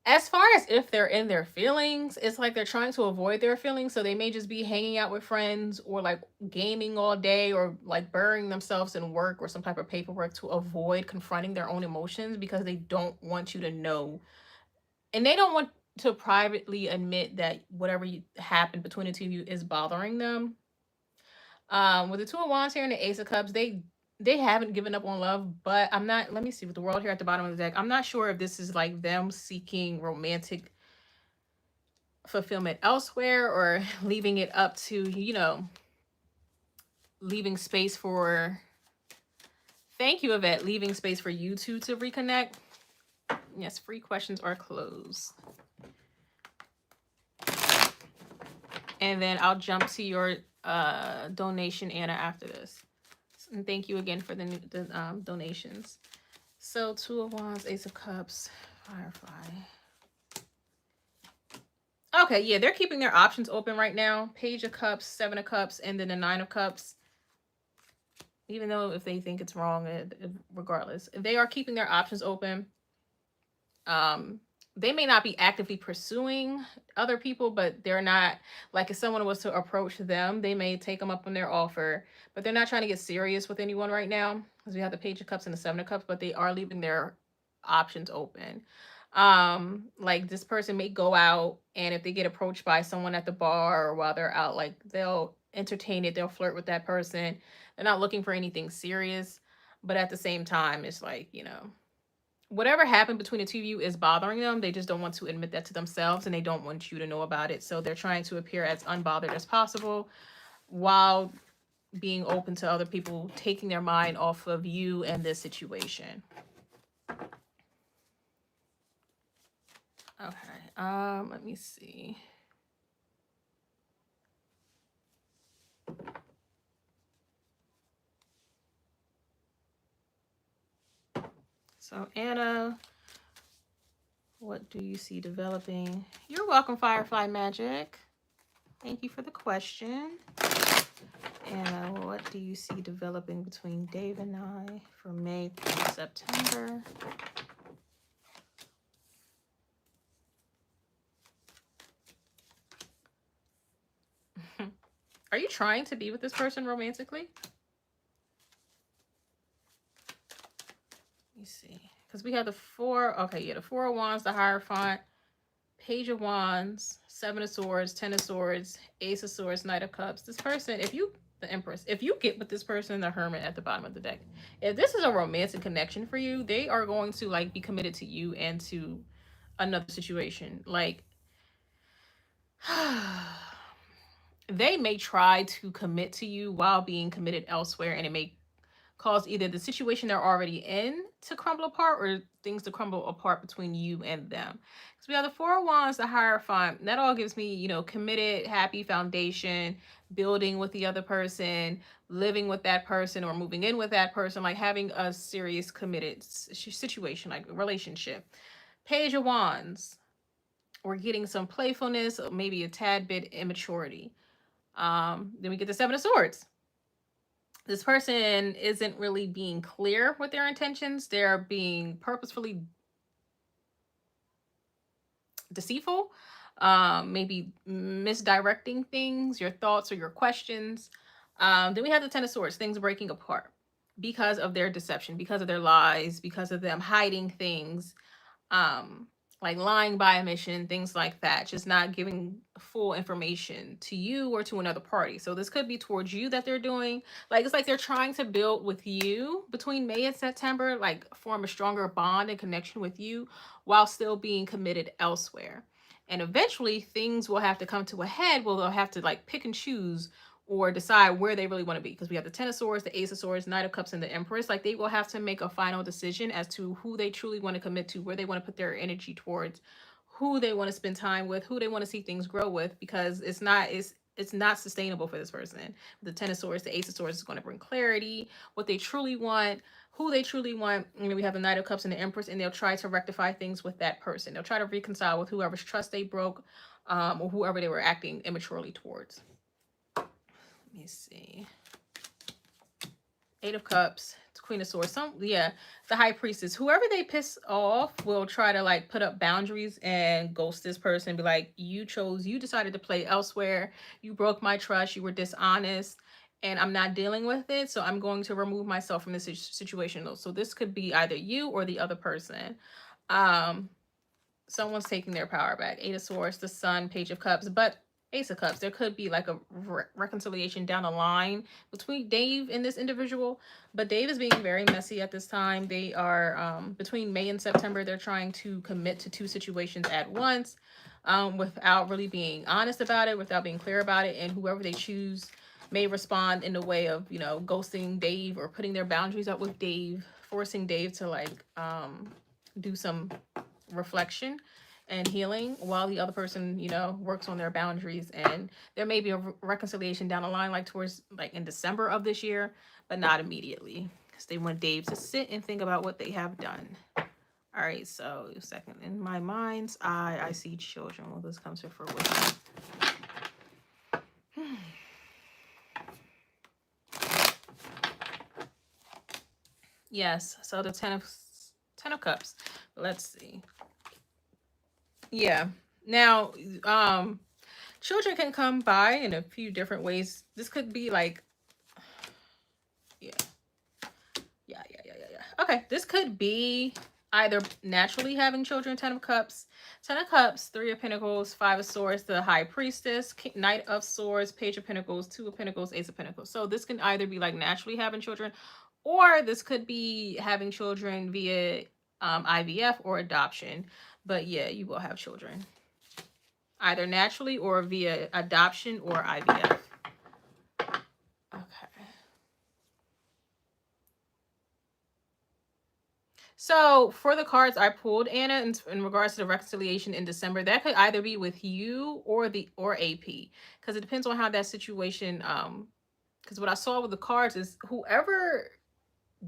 As far as if they're in their feelings, it's like they're trying to avoid their feelings. So they may just be hanging out with friends or like gaming all day or like burying themselves in work or some type of paperwork to avoid confronting their own emotions, because they don't want you to know. And they don't want to privately admit that whatever happened between the two of you is bothering them. With the Two of Wands here and the Ace of Cups, they haven't given up on love, but I'm not, let me see, with the World here at the bottom of the deck, I'm not sure if this is like them seeking romantic fulfillment elsewhere, or leaving it up to, you know, leaving space for, thank you, Yvette, leaving space for you two to reconnect. Yes, free questions are closed. And then I'll jump to your donation, Anna, after this. And thank you again for the donations. So 2 of Wands, Ace of Cups, Firefly. Okay, yeah, they're keeping their options open right now. Page of Cups, 7 of Cups, and then the 9 of Cups. Even though if they think it's wrong, regardless, they are keeping their options open. They may not be actively pursuing other people, but they're not, like, if someone was to approach them, they may take them up on their offer, but they're not trying to get serious with anyone right now, because we have the Page of Cups and the 7 of Cups, but they are leaving their options open. Like, this person may go out, and if they get approached by someone at the bar or while they're out, like, they'll entertain it, they'll flirt with that person. They're not looking for anything serious, but at the same time, it's like, you know, whatever happened between the two of you is bothering them. They just don't want to admit that to themselves, and they don't want you to know about it. So they're trying to appear as unbothered as possible while being open to other people taking their mind off of you and this situation. Okay, let me see. So Anna, what do you see developing? You're welcome, Firefly Magic. Thank you for the question. And what do you see developing between Dave and I from May through September? Are you trying to be with this person romantically? Let me see. Because we have the 4. Okay, yeah, the 4 of Wands, the Hierophant, Page of Wands, 7 of Swords, 10 of Swords, Ace of Swords, Knight of Cups. This person, if you, the Empress, if you get with this person, the Hermit at the bottom of the deck, if this is a romantic connection for you, they are going to, like, be committed to you and to another situation. Like, they may try to commit to you while being committed elsewhere, and it may cause either the situation they're already in to crumble apart, or things to crumble apart between you and them. Because we have the 4 of Wands, the Hierophant. That all gives me, you know, committed, happy foundation, building with the other person, living with that person, or moving in with that person, like having a serious committed situation, like a relationship. Page of Wands, we're getting some playfulness, maybe a tad bit immaturity. Then we get the 7 of Swords. This person isn't really being clear with their intentions. They're being purposefully deceitful, maybe misdirecting things, your thoughts or your questions. Then we have the 10 of Swords, things breaking apart because of their deception, because of their lies, because of them hiding things. Like lying by omission, things like that, just not giving full information to you or to another party. So this could be towards you that they're doing, like, it's like they're trying to build with you between May and September, like form a stronger bond and connection with you while still being committed elsewhere. And eventually things will have to come to a head where they'll have to, like, pick and choose or decide where they really want to be, because we have the 10 of Swords, the Ace of Swords, Knight of Cups, and the Empress. Like, they will have to make a final decision as to who they truly want to commit to, where they want to put their energy towards, who they want to spend time with, who they want to see things grow with, because it's not sustainable for this person. The 10 of Swords, the Ace of Swords is going to bring clarity, what they truly want, who they truly want. And then we have the Knight of Cups and the Empress, and they'll try to rectify things with that person. They'll try to reconcile with whoever's trust they broke, or whoever they were acting immaturely towards. Let me see. 8 of Cups, Queen of Swords. The High Priestess. Whoever they piss off will try to, like, put up boundaries and ghost this person. Be like, you decided to play elsewhere. You broke my trust. You were dishonest, and I'm not dealing with it. So I'm going to remove myself from this situation. So this could be either you or the other person. Someone's taking their power back. 8 of Swords, the Sun, Page of Cups, but Ace of Cups. There could be like a reconciliation down the line between Dave and this individual, but Dave is being very messy at this time. They are, between May and September, they're trying to commit to 2 situations at once. without really being honest about it, without being clear about it. And whoever they choose may respond in the way of, you know, ghosting Dave or putting their boundaries up with Dave, forcing Dave to like do some reflection and healing while the other person, you know, works on their boundaries. And there may be a reconciliation down the line, like towards like in December of this year, but not immediately, because they want Dave to sit and think about what they have done. All right, so second, in my mind's eye, I see children. Well, this comes to fruition. Yes, so the ten of Cups. Let's see. Yeah. Now, children can come by in a few different ways. This could be like, yeah. Okay, this could be either naturally having children, Ten of Cups, Three of Pentacles, Five of Swords, the High Priestess, Knight of Swords, Page of Pentacles, Two of Pentacles, Ace of Pentacles. So this can either be like naturally having children, or this could be having children via IVF or adoption. But yeah, you will have children. Either naturally or via adoption or IVF. Okay. So for the cards I pulled, Anna, in regards to the reconciliation in December, that could either be with you or AP, because it depends on how that situation. Because what I saw with the cards is whoever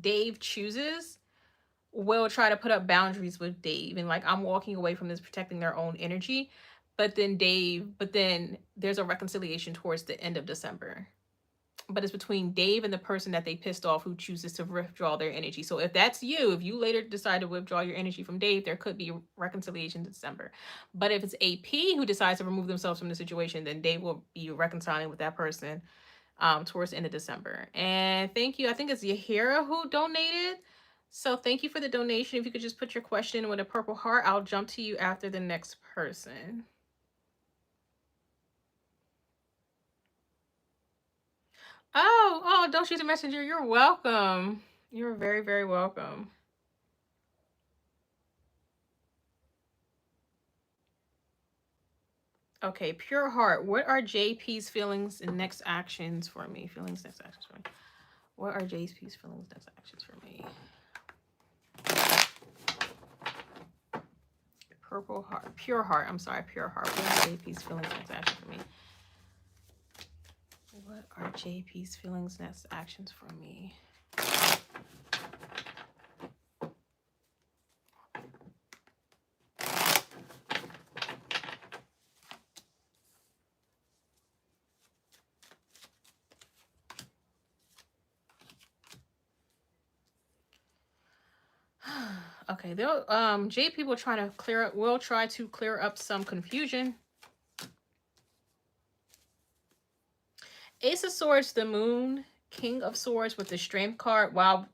Dave chooses will try to put up boundaries with Dave, and like I'm walking away from this, protecting their own energy. But then there's a reconciliation towards the end of December. But it's between Dave and the person that they pissed off who chooses to withdraw their energy. So if that's you, if you later decide to withdraw your energy from Dave, there could be reconciliation in December. But if it's AP who decides to remove themselves from the situation, then Dave will be reconciling with that person towards the end of December. And thank you. I think it's Yahira who donated. So thank you for the donation. If you could just put your question with a purple heart, I'll jump to you after the next person. Oh, don't shoot the messenger. You're welcome. You're very, very welcome. Okay, pure heart. What are JP's feelings and next actions for me? Next actions for me. What are JP's feelings, next actions for me? Purple heart. Pure heart. I'm sorry, pure heart. What are JP's feelings, next actions for me? What are JP's feelings, next actions for me? Okay, they'll JP will try to clear up some confusion. Ace of Swords, the Moon, King of Swords with the Strength card while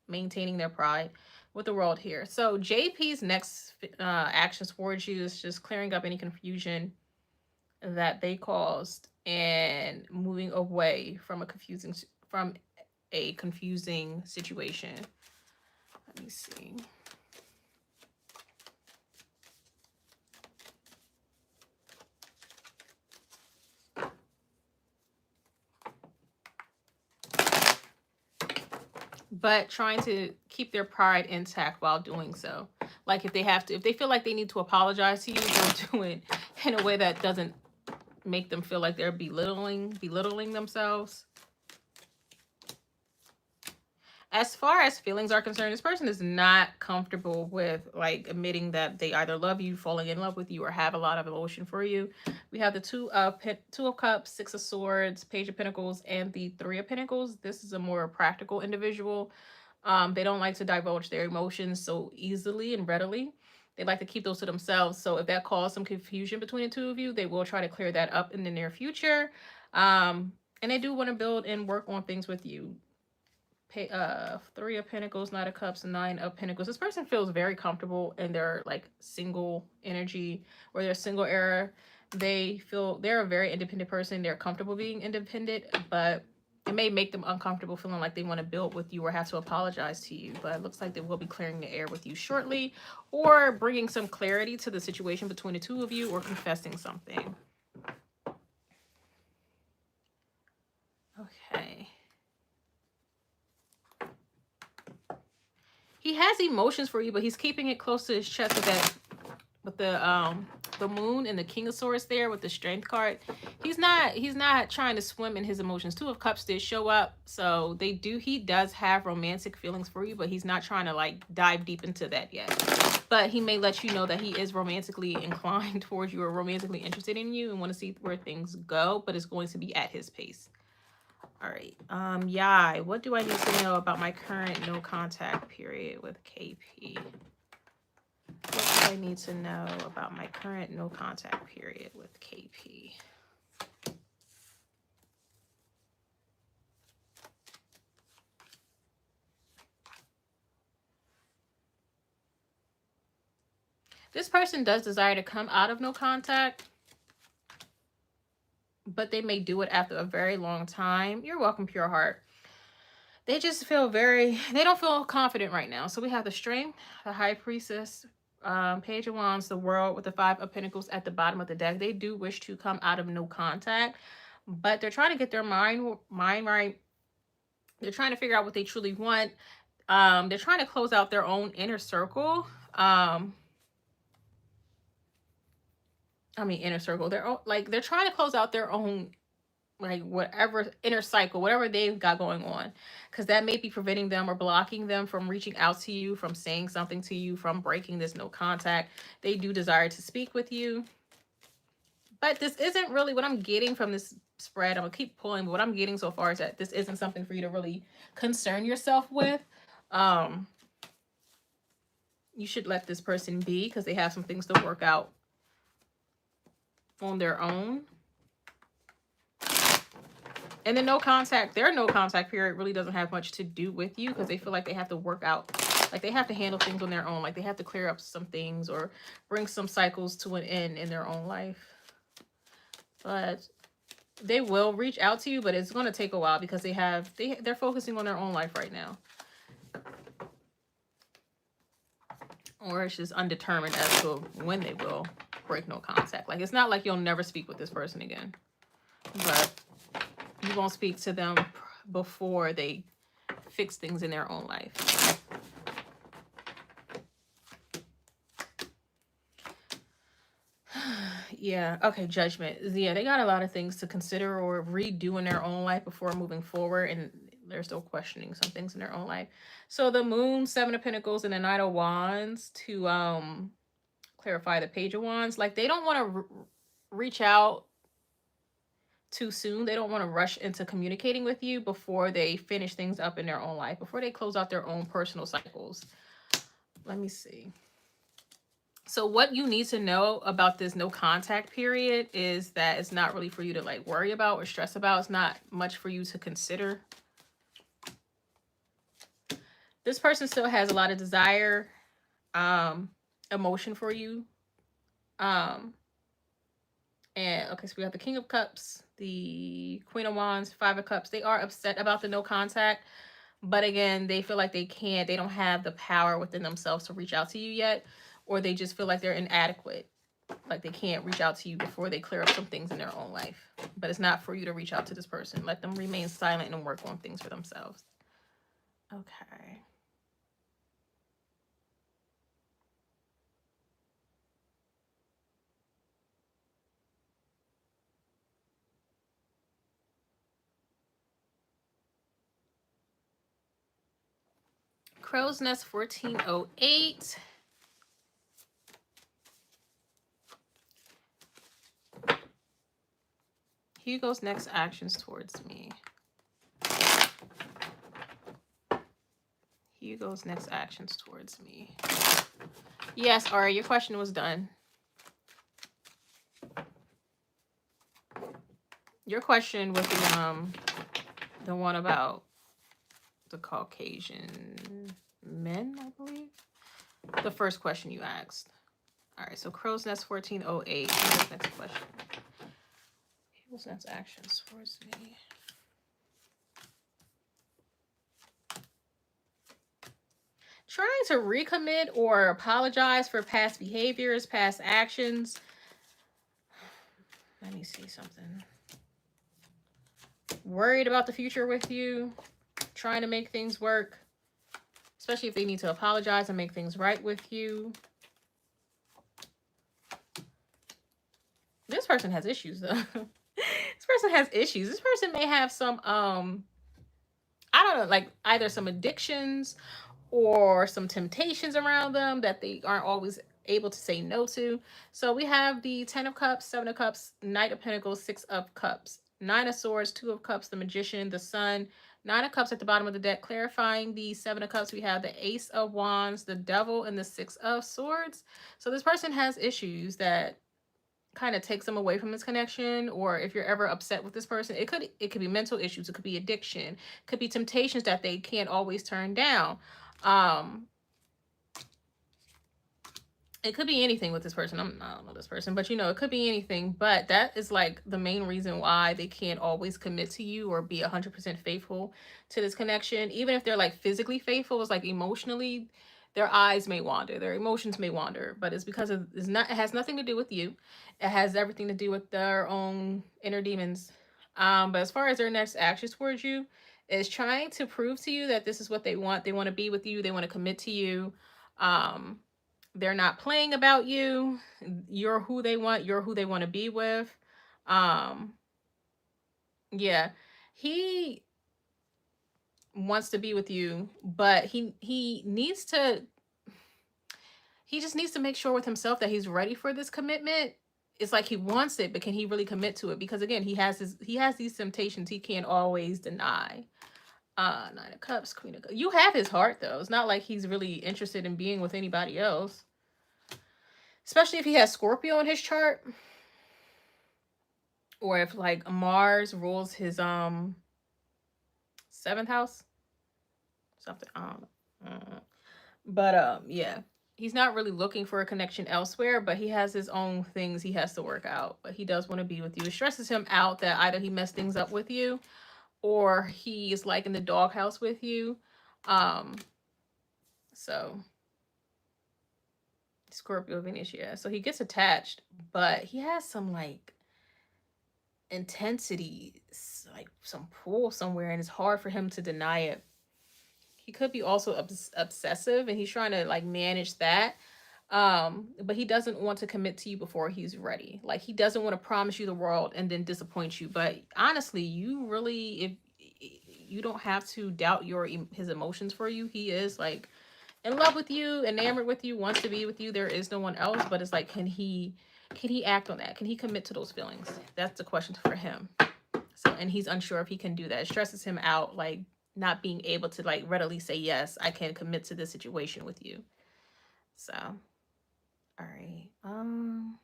maintaining their pride with the World here. So JP's next actions towards you is just clearing up any confusion that they caused and moving away from a confusing situation. Let me see. But trying to keep their pride intact while doing so. Like if they feel like they need to apologize to you, they'll do it in a way that doesn't make them feel like they're belittling themselves. As far as feelings are concerned, this person is not comfortable with like admitting that they either love you, falling in love with you, or have a lot of emotion for you. We have the Two of Cups, Six of Swords, Page of Pentacles, and the Three of Pentacles. This is a more practical individual. They don't like to divulge their emotions so easily and readily. They like to keep those to themselves. So if that caused some confusion between the two of you, they will try to clear that up in the near future. And they do want to build and work on things with you. Three of Pentacles, Knight of Cups, Nine of Pentacles. This person feels very comfortable in their like single energy or their single era. They feel they're a very independent person. They're comfortable being independent, but It may make them uncomfortable, feeling like they want to build with you or have to apologize to you, but it looks like they will be clearing the air with you shortly, or bringing some clarity to the situation between the two of you, or confessing something. Okay. He has emotions for you, but he's keeping it close to his chest with that, with the moon and the King of Swords there with the Strength card. He's not trying to swim in his emotions. Two of Cups did show up, so he does have romantic feelings for you, but he's not trying to like dive deep into that yet. But he may let you know that he is romantically inclined towards you or romantically interested in you and want to see where things go, but it's going to be at his pace. All right. Yai, what do I need to know about my current no contact period with KP? What do I need to know about my current no contact period with KP? This person does desire to come out of no contact, but they may do it after a very long time. You're welcome, Pure Heart. They just feel they don't feel confident right now. So we have the Strength, the High Priestess, Page of Wands, the World with the Five of Pentacles at the bottom of the deck. They do wish to come out of no contact, but they're trying to get their mind right. They're trying to figure out what they truly want. They're trying to close out their own inner circle. Inner circle. They're trying to close out their own, like, whatever inner cycle, whatever they've got going on, because that may be preventing them or blocking them from reaching out to you, from saying something to you, from breaking this no contact. They do desire to speak with you, but this isn't really what I'm getting from this spread. I'm gonna keep pulling, but what I'm getting so far is that this isn't something for you to really concern yourself with. You should let this person be, because they have some things to work out on their own. And the their no contact period really doesn't have much to do with you, because they feel like they have to work out, like they have to handle things on their own, like they have to clear up some things or bring some cycles to an end in their own life. But they will reach out to you, but it's going to take a while, because they're focusing on their own life right now. Or it's just undetermined as to when they will break no contact. Like, it's not like you'll never speak with this person again, but you won't speak to them before they fix things in their own life. Yeah, okay, Judgment. Yeah, they got a lot of things to consider or redo in their own life before moving forward, and they're still questioning some things in their own life. So the Moon, Seven of Pentacles, and the Knight of Wands to clarify the Page of Wands. Like, they don't want to reach out too soon. They don't want to rush into communicating with you before they finish things up in their own life, before they close out their own personal cycles. Let me see. So what you need to know about this no contact period is that it's not really for you to like worry about or stress about. It's not much for you to consider. This person still has a lot of desire, emotion for you. And okay, so we have the King of Cups, the Queen of Wands, Five of Cups. They are upset about the no contact, but again, they feel like they don't have the power within themselves to reach out to you yet, or they just feel like they're inadequate. Like they can't reach out to you before they clear up some things in their own life. But it's not for you to reach out to this person. Let them remain silent and work on things for themselves. Okay. Crow's Nest 1408. Hugo's next actions towards me. Hugo's next actions towards me. Yes, Ari, your question was done. Your question was the one about the Caucasian men, I believe. The first question you asked. All right, so Crow's Nest 1408. Next question. Hugo's next actions towards me. trying to recommit or apologize for past behaviors, past actions. Let me see something. Worried about the future with you, trying to make things work, especially if they need to apologize and make things right with you. This person has issues though. This person has issues. This person may have some I don't know, like either some addictions or some temptations around them that they aren't always able to say no to. So we have the 10 of Cups, 7 of Cups, Knight of Pentacles, 6 of Cups, 9 of Swords, 2 of Cups, the Magician, the Sun, 9 of Cups at the bottom of the deck. Clarifying the 7 of Cups, we have the Ace of Wands, the Devil, and the 6 of Swords. So this person has issues that kind of takes them away from this connection. Or if you're ever upset with this person, it could be mental issues, it could be addiction, it could be temptations that they can't always turn down. It could be anything with this person. I don't know this person, but you know, it could be anything. But that is like the main reason why they can't always commit to you or be 100% faithful to this connection. Even if they're like physically faithful, it's like emotionally, their eyes may wander, their emotions may wander. But it's because it has nothing to do with you. It has everything to do with their own inner demons. But as far as their next actions towards you, is trying to prove to you that this is what they want. They want to be with you. They want to commit to you. They're not playing about you. You're who they want. You're who they want to be with. Yeah, he wants to be with you, but he just needs to make sure with himself that he's ready for this commitment. It's like he wants it, but can he really commit to it? Because again, he has these temptations he can't always deny. 9 of Cups, Queen of Cups. You have his heart though. It's not like he's really interested in being with anybody else. Especially if he has Scorpio in his chart. Or if like Mars rules his 7th house. Something. I don't know. But yeah. He's not really looking for a connection elsewhere, but he has his own things he has to work out. But he does want to be with you. It stresses him out that either he messed things up with you, or he is like in the doghouse with you. So Scorpio, Venus, yeah. So he gets attached, but he has some like intensity, like some pull somewhere, and it's hard for him to deny it. He could be also obsessive, and he's trying to like manage that. But he doesn't want to commit to you before he's ready. Like he doesn't want to promise you the world and then disappoint you. But honestly, you really, if you don't have to doubt his emotions for you. He is like in love with you, enamored with you, wants to be with you. There is no one else. But it's like, can he act on that? Can he commit to those feelings? That's the question for him. So, and he's unsure if he can do that. It stresses him out, like not being able to like readily say, yes, I can commit to this situation with you. So, all right. I'm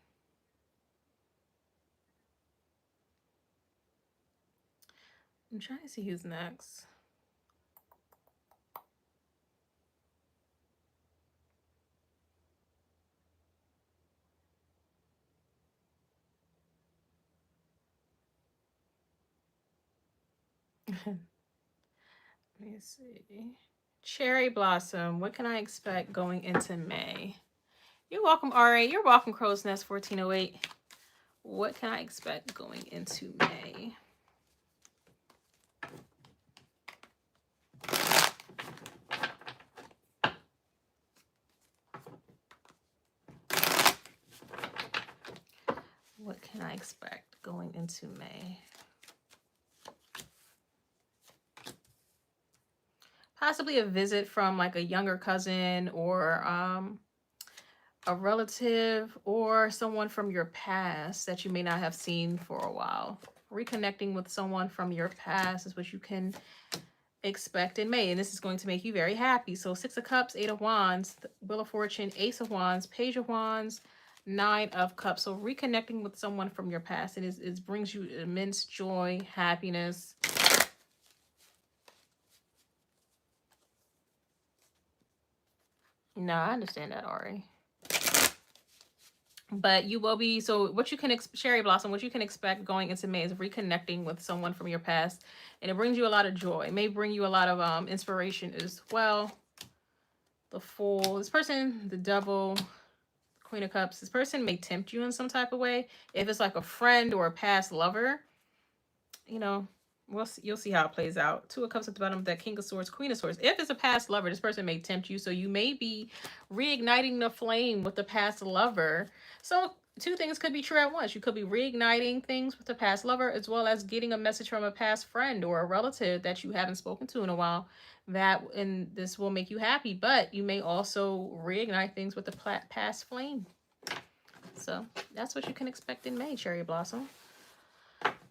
trying to see who's next. Let me see. Cherry Blossom. What can I expect going into May? You're welcome, RA. You're welcome, Crow's Nest 1408. What can I expect going into May? What can I expect going into May? Possibly a visit from like a younger cousin or a relative or someone from your past that you may not have seen for a while. Reconnecting with someone from your past is what you can expect in May, and this is going to make you very happy. So 6 of Cups, 8 of Wands, Wheel of Fortune, Ace of Wands, Page of Wands, 9 of Cups. So reconnecting with someone from your past, and it brings you immense joy, happiness. No, I understand that, Ari. But you will be, so what you can, Cherry Blossom, what you can expect going into May is reconnecting with someone from your past. And it brings you a lot of joy. It may bring you a lot of inspiration as well. the Fool. This person, the Devil, Queen of Cups. This person may tempt you in some type of way. If it's like a friend or a past lover, you know, you'll see how it plays out. Two of Cups at the bottom of that, King of Swords, Queen of Swords. If it's a past lover, this person may tempt you. So you may be reigniting the flame with the past lover. So two things could be true at once. You could be reigniting things with a past lover, as well as getting a message from a past friend or a relative that you haven't spoken to in a while. And this will make you happy, but you may also reignite things with the past flame. So that's what you can expect in May, Cherry Blossom.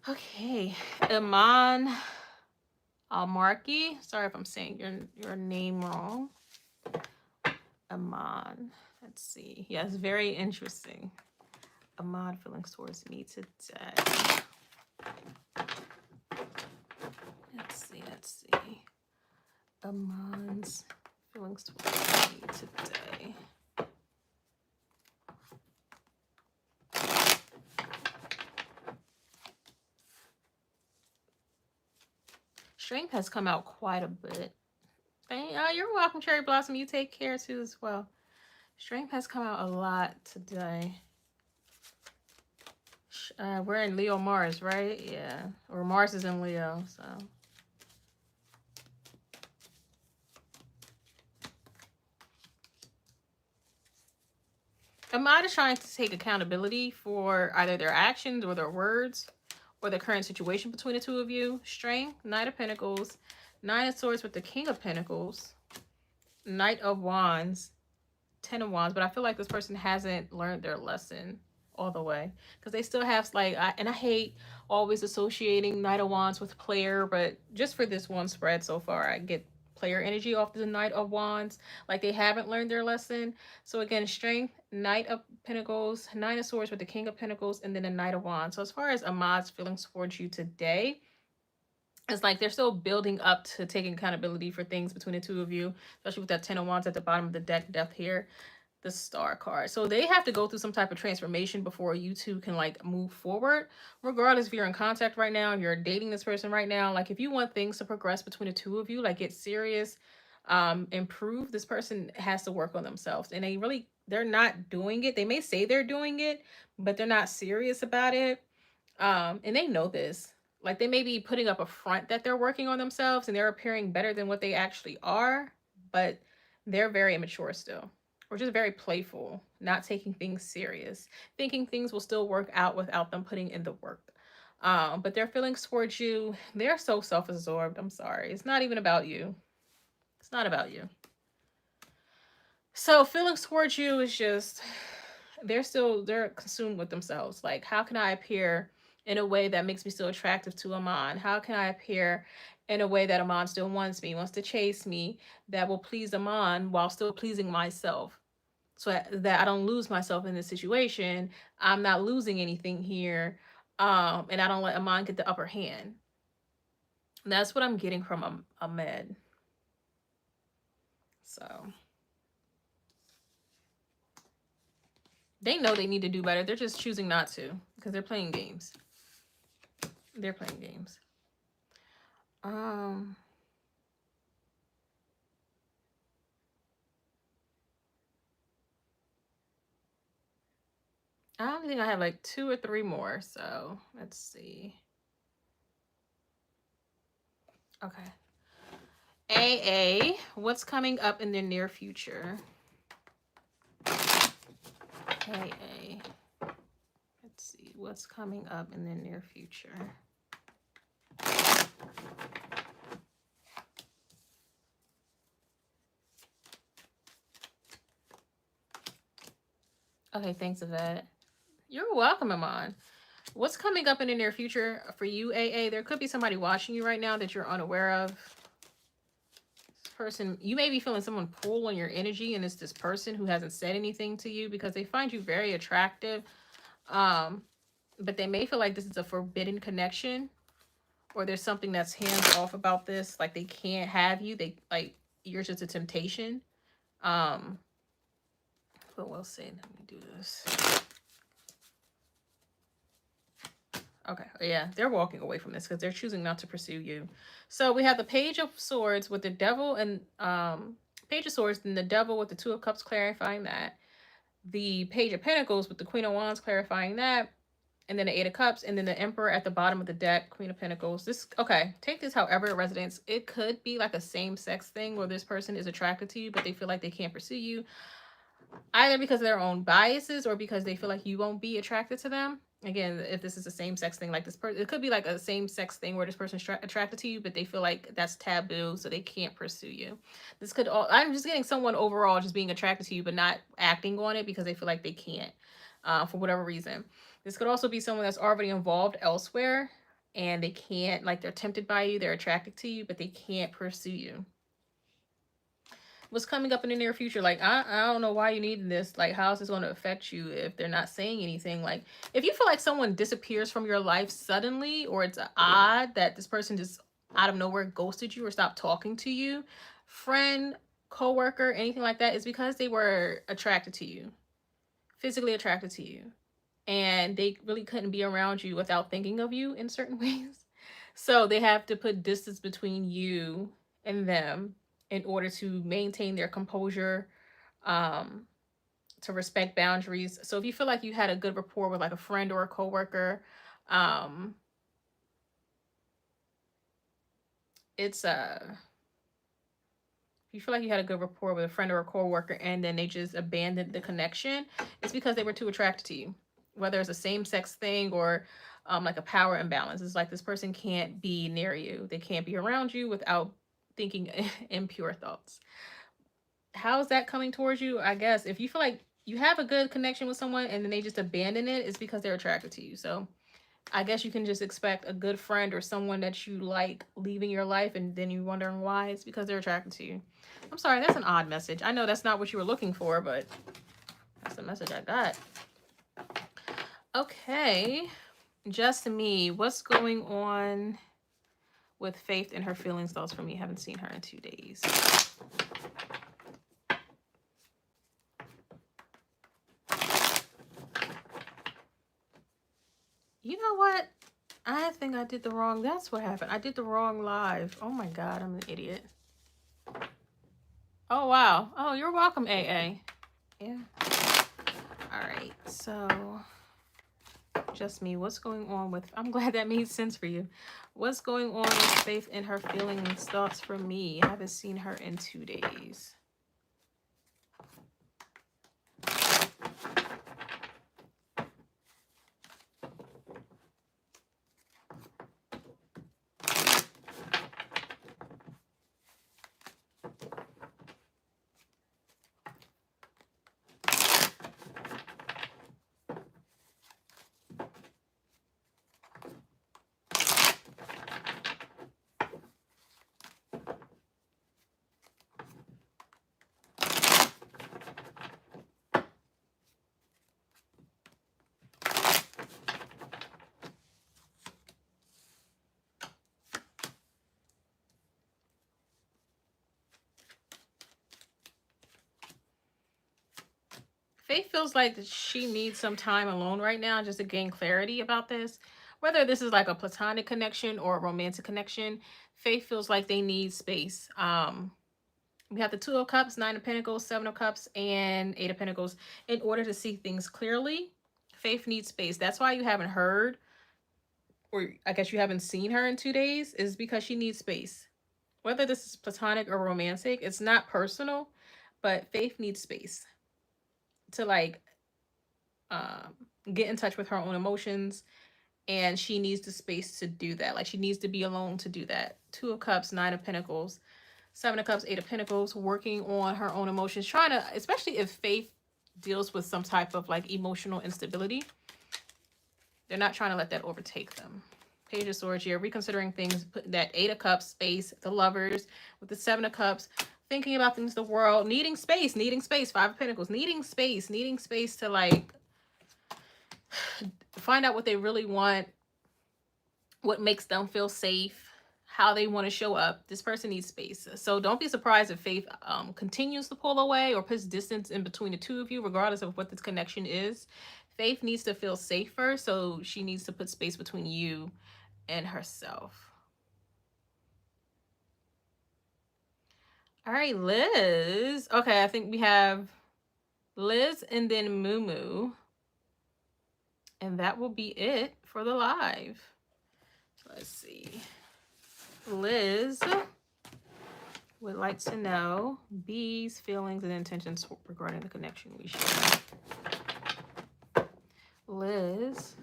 Okay, Iman Almarki. Sorry if I'm saying your name wrong. Iman. Let's see. Yeah, it's very interesting. Iman feelings towards me today. Let's see. Iman's feelings towards me today. Strength has come out quite a bit. You're welcome, Cherry Blossom. You take care too as well. Strength has come out a lot today. We're in Leo Mars, right? Yeah. Or Mars is in Leo, so. Ahmad is trying to take accountability for either their actions or their words or the current situation between the two of you. Strength, Knight of Pentacles, Nine of Swords with the King of Pentacles, Knight of Wands, Ten of Wands. But I feel like this person hasn't learned their lesson all the way because they still have like, and I hate always associating Knight of Wands with player, but just for this one spread so far, I get player energy off the Knight of Wands, like they haven't learned their lesson. So again, Strength, Knight of Pentacles, Nine of Swords with the King of Pentacles, and then a Knight of Wands. So as far as Ahmad's feelings towards you today, it's like they're still building up to taking accountability for things between the two of you, especially with that Ten of Wands at the bottom of the deck, Death here, the Star card. So they have to go through some type of transformation before you two can like move forward. Regardless if you're in contact right now, if you're dating this person right now, like if you want things to progress between the two of you, like get serious, improve, this person has to work on themselves. And they're not doing it. They may say they're doing it, but they're not serious about it. And they know this. Like they may be putting up a front that they're working on themselves and they're appearing better than what they actually are, but they're very immature still, or just very playful, not taking things serious, thinking things will still work out without them putting in the work. But their feelings towards you, they're so self-absorbed. I'm sorry. It's not even about you. It's not about you. So feelings towards you is just, they're consumed with themselves. Like, how can I appear in a way that makes me still attractive to Amon? How can I appear in a way that Amon still wants me, wants to chase me, that will please Amon while still pleasing myself? So that I don't lose myself in this situation. I'm not losing anything here. And I don't let Amon get the upper hand. And that's what I'm getting from Ahmed. So they know they need to do better. They're just choosing not to because they're playing games. They're playing games. I don't think I have like 2 or 3 more. So let's see. Okay. AA, what's coming up in the near future? AA. Let's see what's coming up in the near future. Okay, thanks, Yvette. You're welcome, Amon. What's coming up in the near future for you, AA? There could be somebody watching you right now that you're unaware of. This person, you may be feeling someone pull on your energy, and it's this person who hasn't said anything to you because they find you very attractive. But they may feel like this is a forbidden connection, or there's something that's hands off about this. Like they can't have you. They like you're just a temptation. But we'll see. Let me do this. Okay, yeah, they're walking away from this because they're choosing not to pursue you. So we have the Page of Swords with the Devil and Page of Swords, then the Devil with the Two of Cups clarifying that. The Page of Pentacles with the Queen of Wands clarifying that. And then the Eight of Cups, and then the Emperor at the bottom of the deck, Queen of Pentacles. This, okay, take this however it resonates. It could be like a same-sex thing where this person is attracted to you, but they feel like they can't pursue you, either because of their own biases or because they feel like you won't be attracted to them. Again, if this is a same-sex thing, like this person, it could be like a same-sex thing where this person's attracted to you, but they feel like that's taboo, so they can't pursue you. This could all, I'm just getting someone overall just being attracted to you, but not acting on it because they feel like they can't, for whatever reason. This could also be someone that's already involved elsewhere and they can't, like they're tempted by you, they're attracted to you, but they can't pursue you. What's coming up in the near future? Like, I don't know why you need this. Like, how is this going to affect you if they're not saying anything? Like, if you feel like someone disappears from your life suddenly, or it's odd that this person just out of nowhere ghosted you or stopped talking to you, friend, coworker, anything like that, is because they were attracted to you, physically attracted to you. And they really couldn't be around you without thinking of you in certain ways. So they have to put distance between you and them in order to maintain their composure, to respect boundaries. So if you feel like you had a good rapport with like a friend or a coworker, it's if you feel like you had a good rapport with a friend or a coworker and then they just abandoned the connection, it's because they were too attracted to you. Whether it's a same-sex thing or like a power imbalance. It's like this person can't be near you. They can't be around you without thinking impure thoughts. How is that coming towards you? I guess if you feel like you have a good connection with someone and then they just abandon it, it's because they're attracted to you. So I guess you can just expect a good friend or someone that you like leaving your life and then you're wondering why. It's because they're attracted to you. I'm sorry, that's an odd message. I know that's not what you were looking for, but that's the message I got. Okay, just me. What's going on with Faith and her feelings, thoughts for me? Haven't seen her in 2 days. You know what? I think I did the wrong, that's what happened. I did the wrong live. Oh my God, I'm an idiot. Oh, wow. Oh, you're welcome, AA. Yeah. All right, so just me. What's going on with, I'm glad that made sense for you. What's going on with Faith and her feelings, thoughts for me? I haven't seen her in 2 days. Faith feels like she needs some time alone right now just to gain clarity about this. Whether this is like a platonic connection or a romantic connection, Faith feels like they need space. We have the Two of Cups, Nine of Pentacles, Seven of Cups, and Eight of Pentacles. In order to see things clearly, Faith needs space. That's why you haven't heard, or I guess you haven't seen her in 2 days, is because she needs space. Whether this is platonic or romantic, it's not personal, but Faith needs space to like get in touch with her own emotions, and she needs the space to do that. Like she needs to be alone to do that. Two of Cups, Nine of Pentacles, Seven of Cups, Eight of Pentacles, working on her own emotions, trying to, especially if Faith deals with some type of like emotional instability, they're not trying to let that overtake them. Page of Swords here, reconsidering things, put that Eight of Cups, space, the Lovers with the Seven of Cups, thinking about things, the world, needing space, Five of Pentacles, needing space to like find out what they really want, what makes them feel safe, how they want to show up. This person needs space. So don't be surprised if Faith continues to pull away or puts distance in between the two of you, regardless of what this connection is. Faith needs to feel safer, so she needs to put space between you and herself. All right, Liz. Okay, I think we have Liz and then Moo Moo. And that will be it for the live. Let's see. Liz would like to know B's feelings and intentions regarding the connection we share. Liz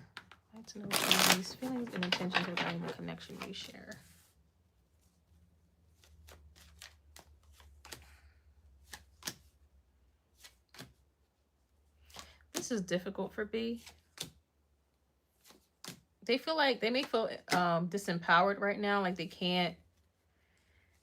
would like to know B's feelings and intentions regarding the connection we share. This is difficult for B. They feel like they may feel disempowered right now, like they can't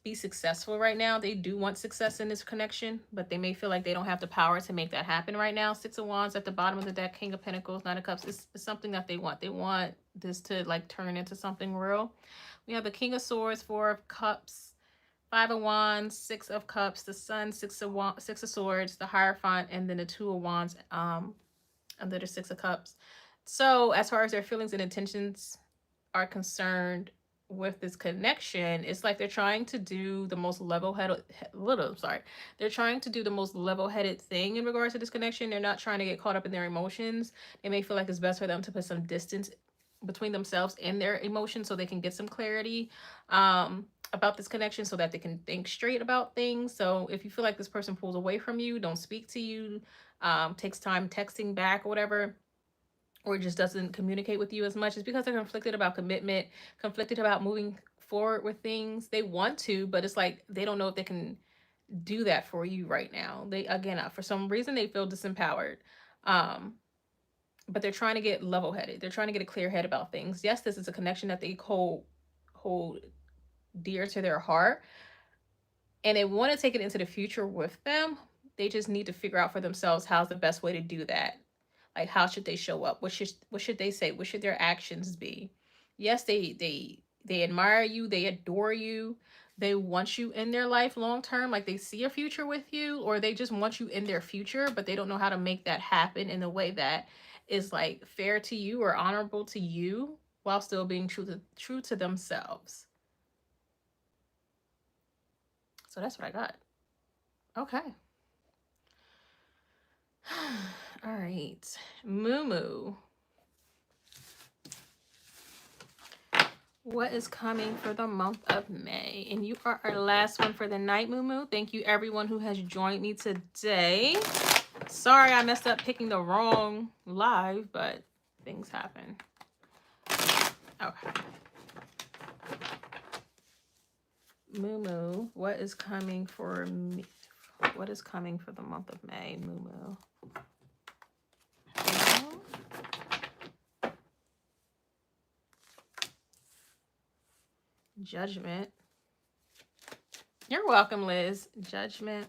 be successful right now. They do want success in this connection, but they may feel like they don't have the power to make that happen right now. Six of Wands at the bottom of the deck, King of Pentacles, Nine of Cups. It's something that they want. They want this to like turn into something real. We have the King of Swords, Four of Cups, Five of Wands, Six of Cups, the Sun, Six of Swords, the Hierophant, and then the Two of Wands under the Six of Cups. So as far as their feelings and intentions are concerned with this connection, it's like they're trying to do the most level-headed they're trying to do the most level-headed thing in regards to this connection. They're not trying to get caught up in their emotions. They may feel like it's best for them to put some distance between themselves and their emotions so they can get some clarity about this connection, so that they can think straight about things. So if you feel like this person pulls away from you, don't speak to you, takes time texting back or whatever, or just doesn't communicate with you as much, is because they're conflicted about commitment, conflicted about moving forward with things. They want to, but it's like they don't know if they can do that for you right now. They, again, for some reason, they feel disempowered. But they're trying to get level-headed. They're trying to get a clear head about things. Yes, this is a connection that they hold dear to their heart, and they want to take it into the future with them. They just need to figure out for themselves how's the best way to do that. Like, how should they show up? What should they say? What should their actions be? Yes, they admire you, they adore you, they want you in their life long term, like they see a future with you, or they just want you in their future, but they don't know how to make that happen in a way that is like fair to you or honorable to you, while still being true to themselves. So that's what I got. Okay. All right. Moo Moo. What is coming for the month of May? And you are our last one for the night, Moo Moo. Thank you, everyone who has joined me today. Sorry I messed up picking the wrong live, but things happen. Okay. Moo Moo, what is coming for me? What is coming for the month of May, Moo Moo? Judgment. You're welcome, Liz. Judgment.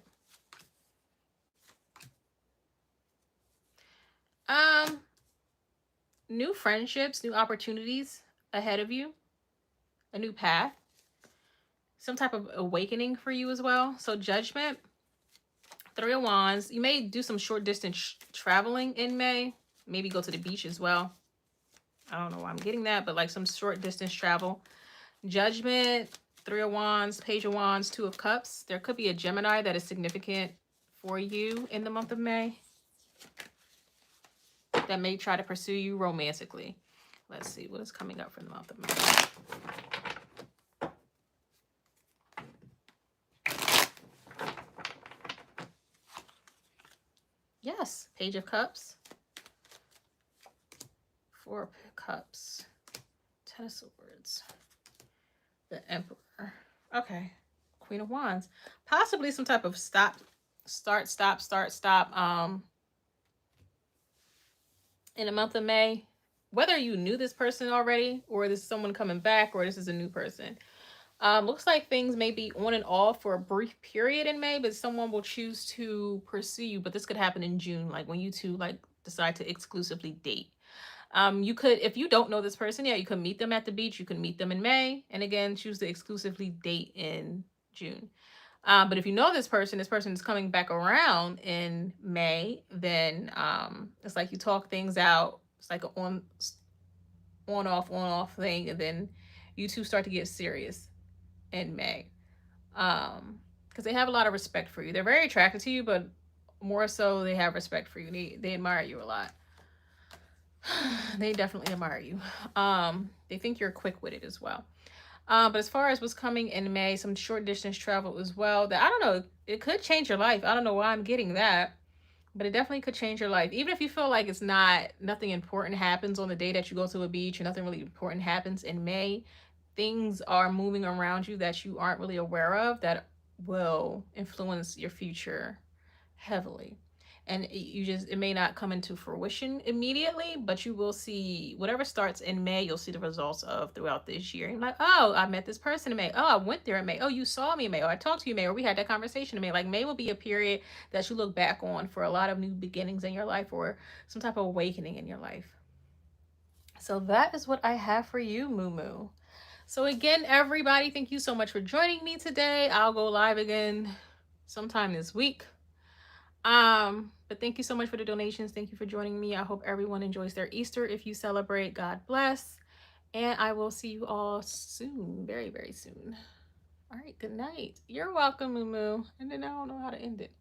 New friendships, new opportunities ahead of you, a new path, some type of awakening for you as well. So Judgment, Three of Wands. You may do some short distance traveling in May. Maybe go to the beach as well. I don't know why I'm getting that, but like some short distance travel. Judgment, Three of Wands, Page of Wands, Two of Cups. There could be a Gemini that is significant for you in the month of May that may try to pursue you romantically. Let's see what is coming up for the month of May. Yes, Page of Cups, Four of Cups, Ten of Swords, the Emperor. Okay, Queen of Wands. Possibly some type of stop. In the month of May, whether you knew this person already, or this is someone coming back, or this is a new person. Looks like things may be on and off for a brief period in May, but someone will choose to pursue you. But this could happen in June, like when you two like decide to exclusively date. You could, if you don't know this person yet, you could meet them at the beach. You can meet them in May, and again, choose to exclusively date in June. But if you know this person is coming back around in May, then it's like you talk things out. It's like an on off thing, and then you two start to get serious in May. because they have a lot of respect for you. They're very attracted to you, but more so they have respect for you. They admire you a lot. They definitely admire you. They think you're quick-witted as well. But as far as what's coming in May, some short distance travel as well. That I don't know, it could change your life. I don't know why I'm getting that, but it definitely could change your life. Even if you feel like it's not nothing important happens on the day that you go to a beach, or nothing really important happens in May, things are moving around you that you aren't really aware of that will influence your future heavily. And it may not come into fruition immediately, but you will see whatever starts in May, you'll see the results of throughout this year. You're like, oh, I met this person in May. Oh, I went there in May. Oh, you saw me in May. Or I talked to you in May. Or we had that conversation in May. Like, May will be a period that you look back on for a lot of new beginnings in your life, or some type of awakening in your life. So that is what I have for you, Moo Moo. So again, everybody, thank you so much for joining me today. I'll go live again sometime this week. But thank you so much for the donations. Thank you for joining me. I hope everyone enjoys their Easter. If you celebrate, God bless. And I will see you all soon, very, very soon. All right, good night. You're welcome, Moo Moo. And then I don't know how to end it.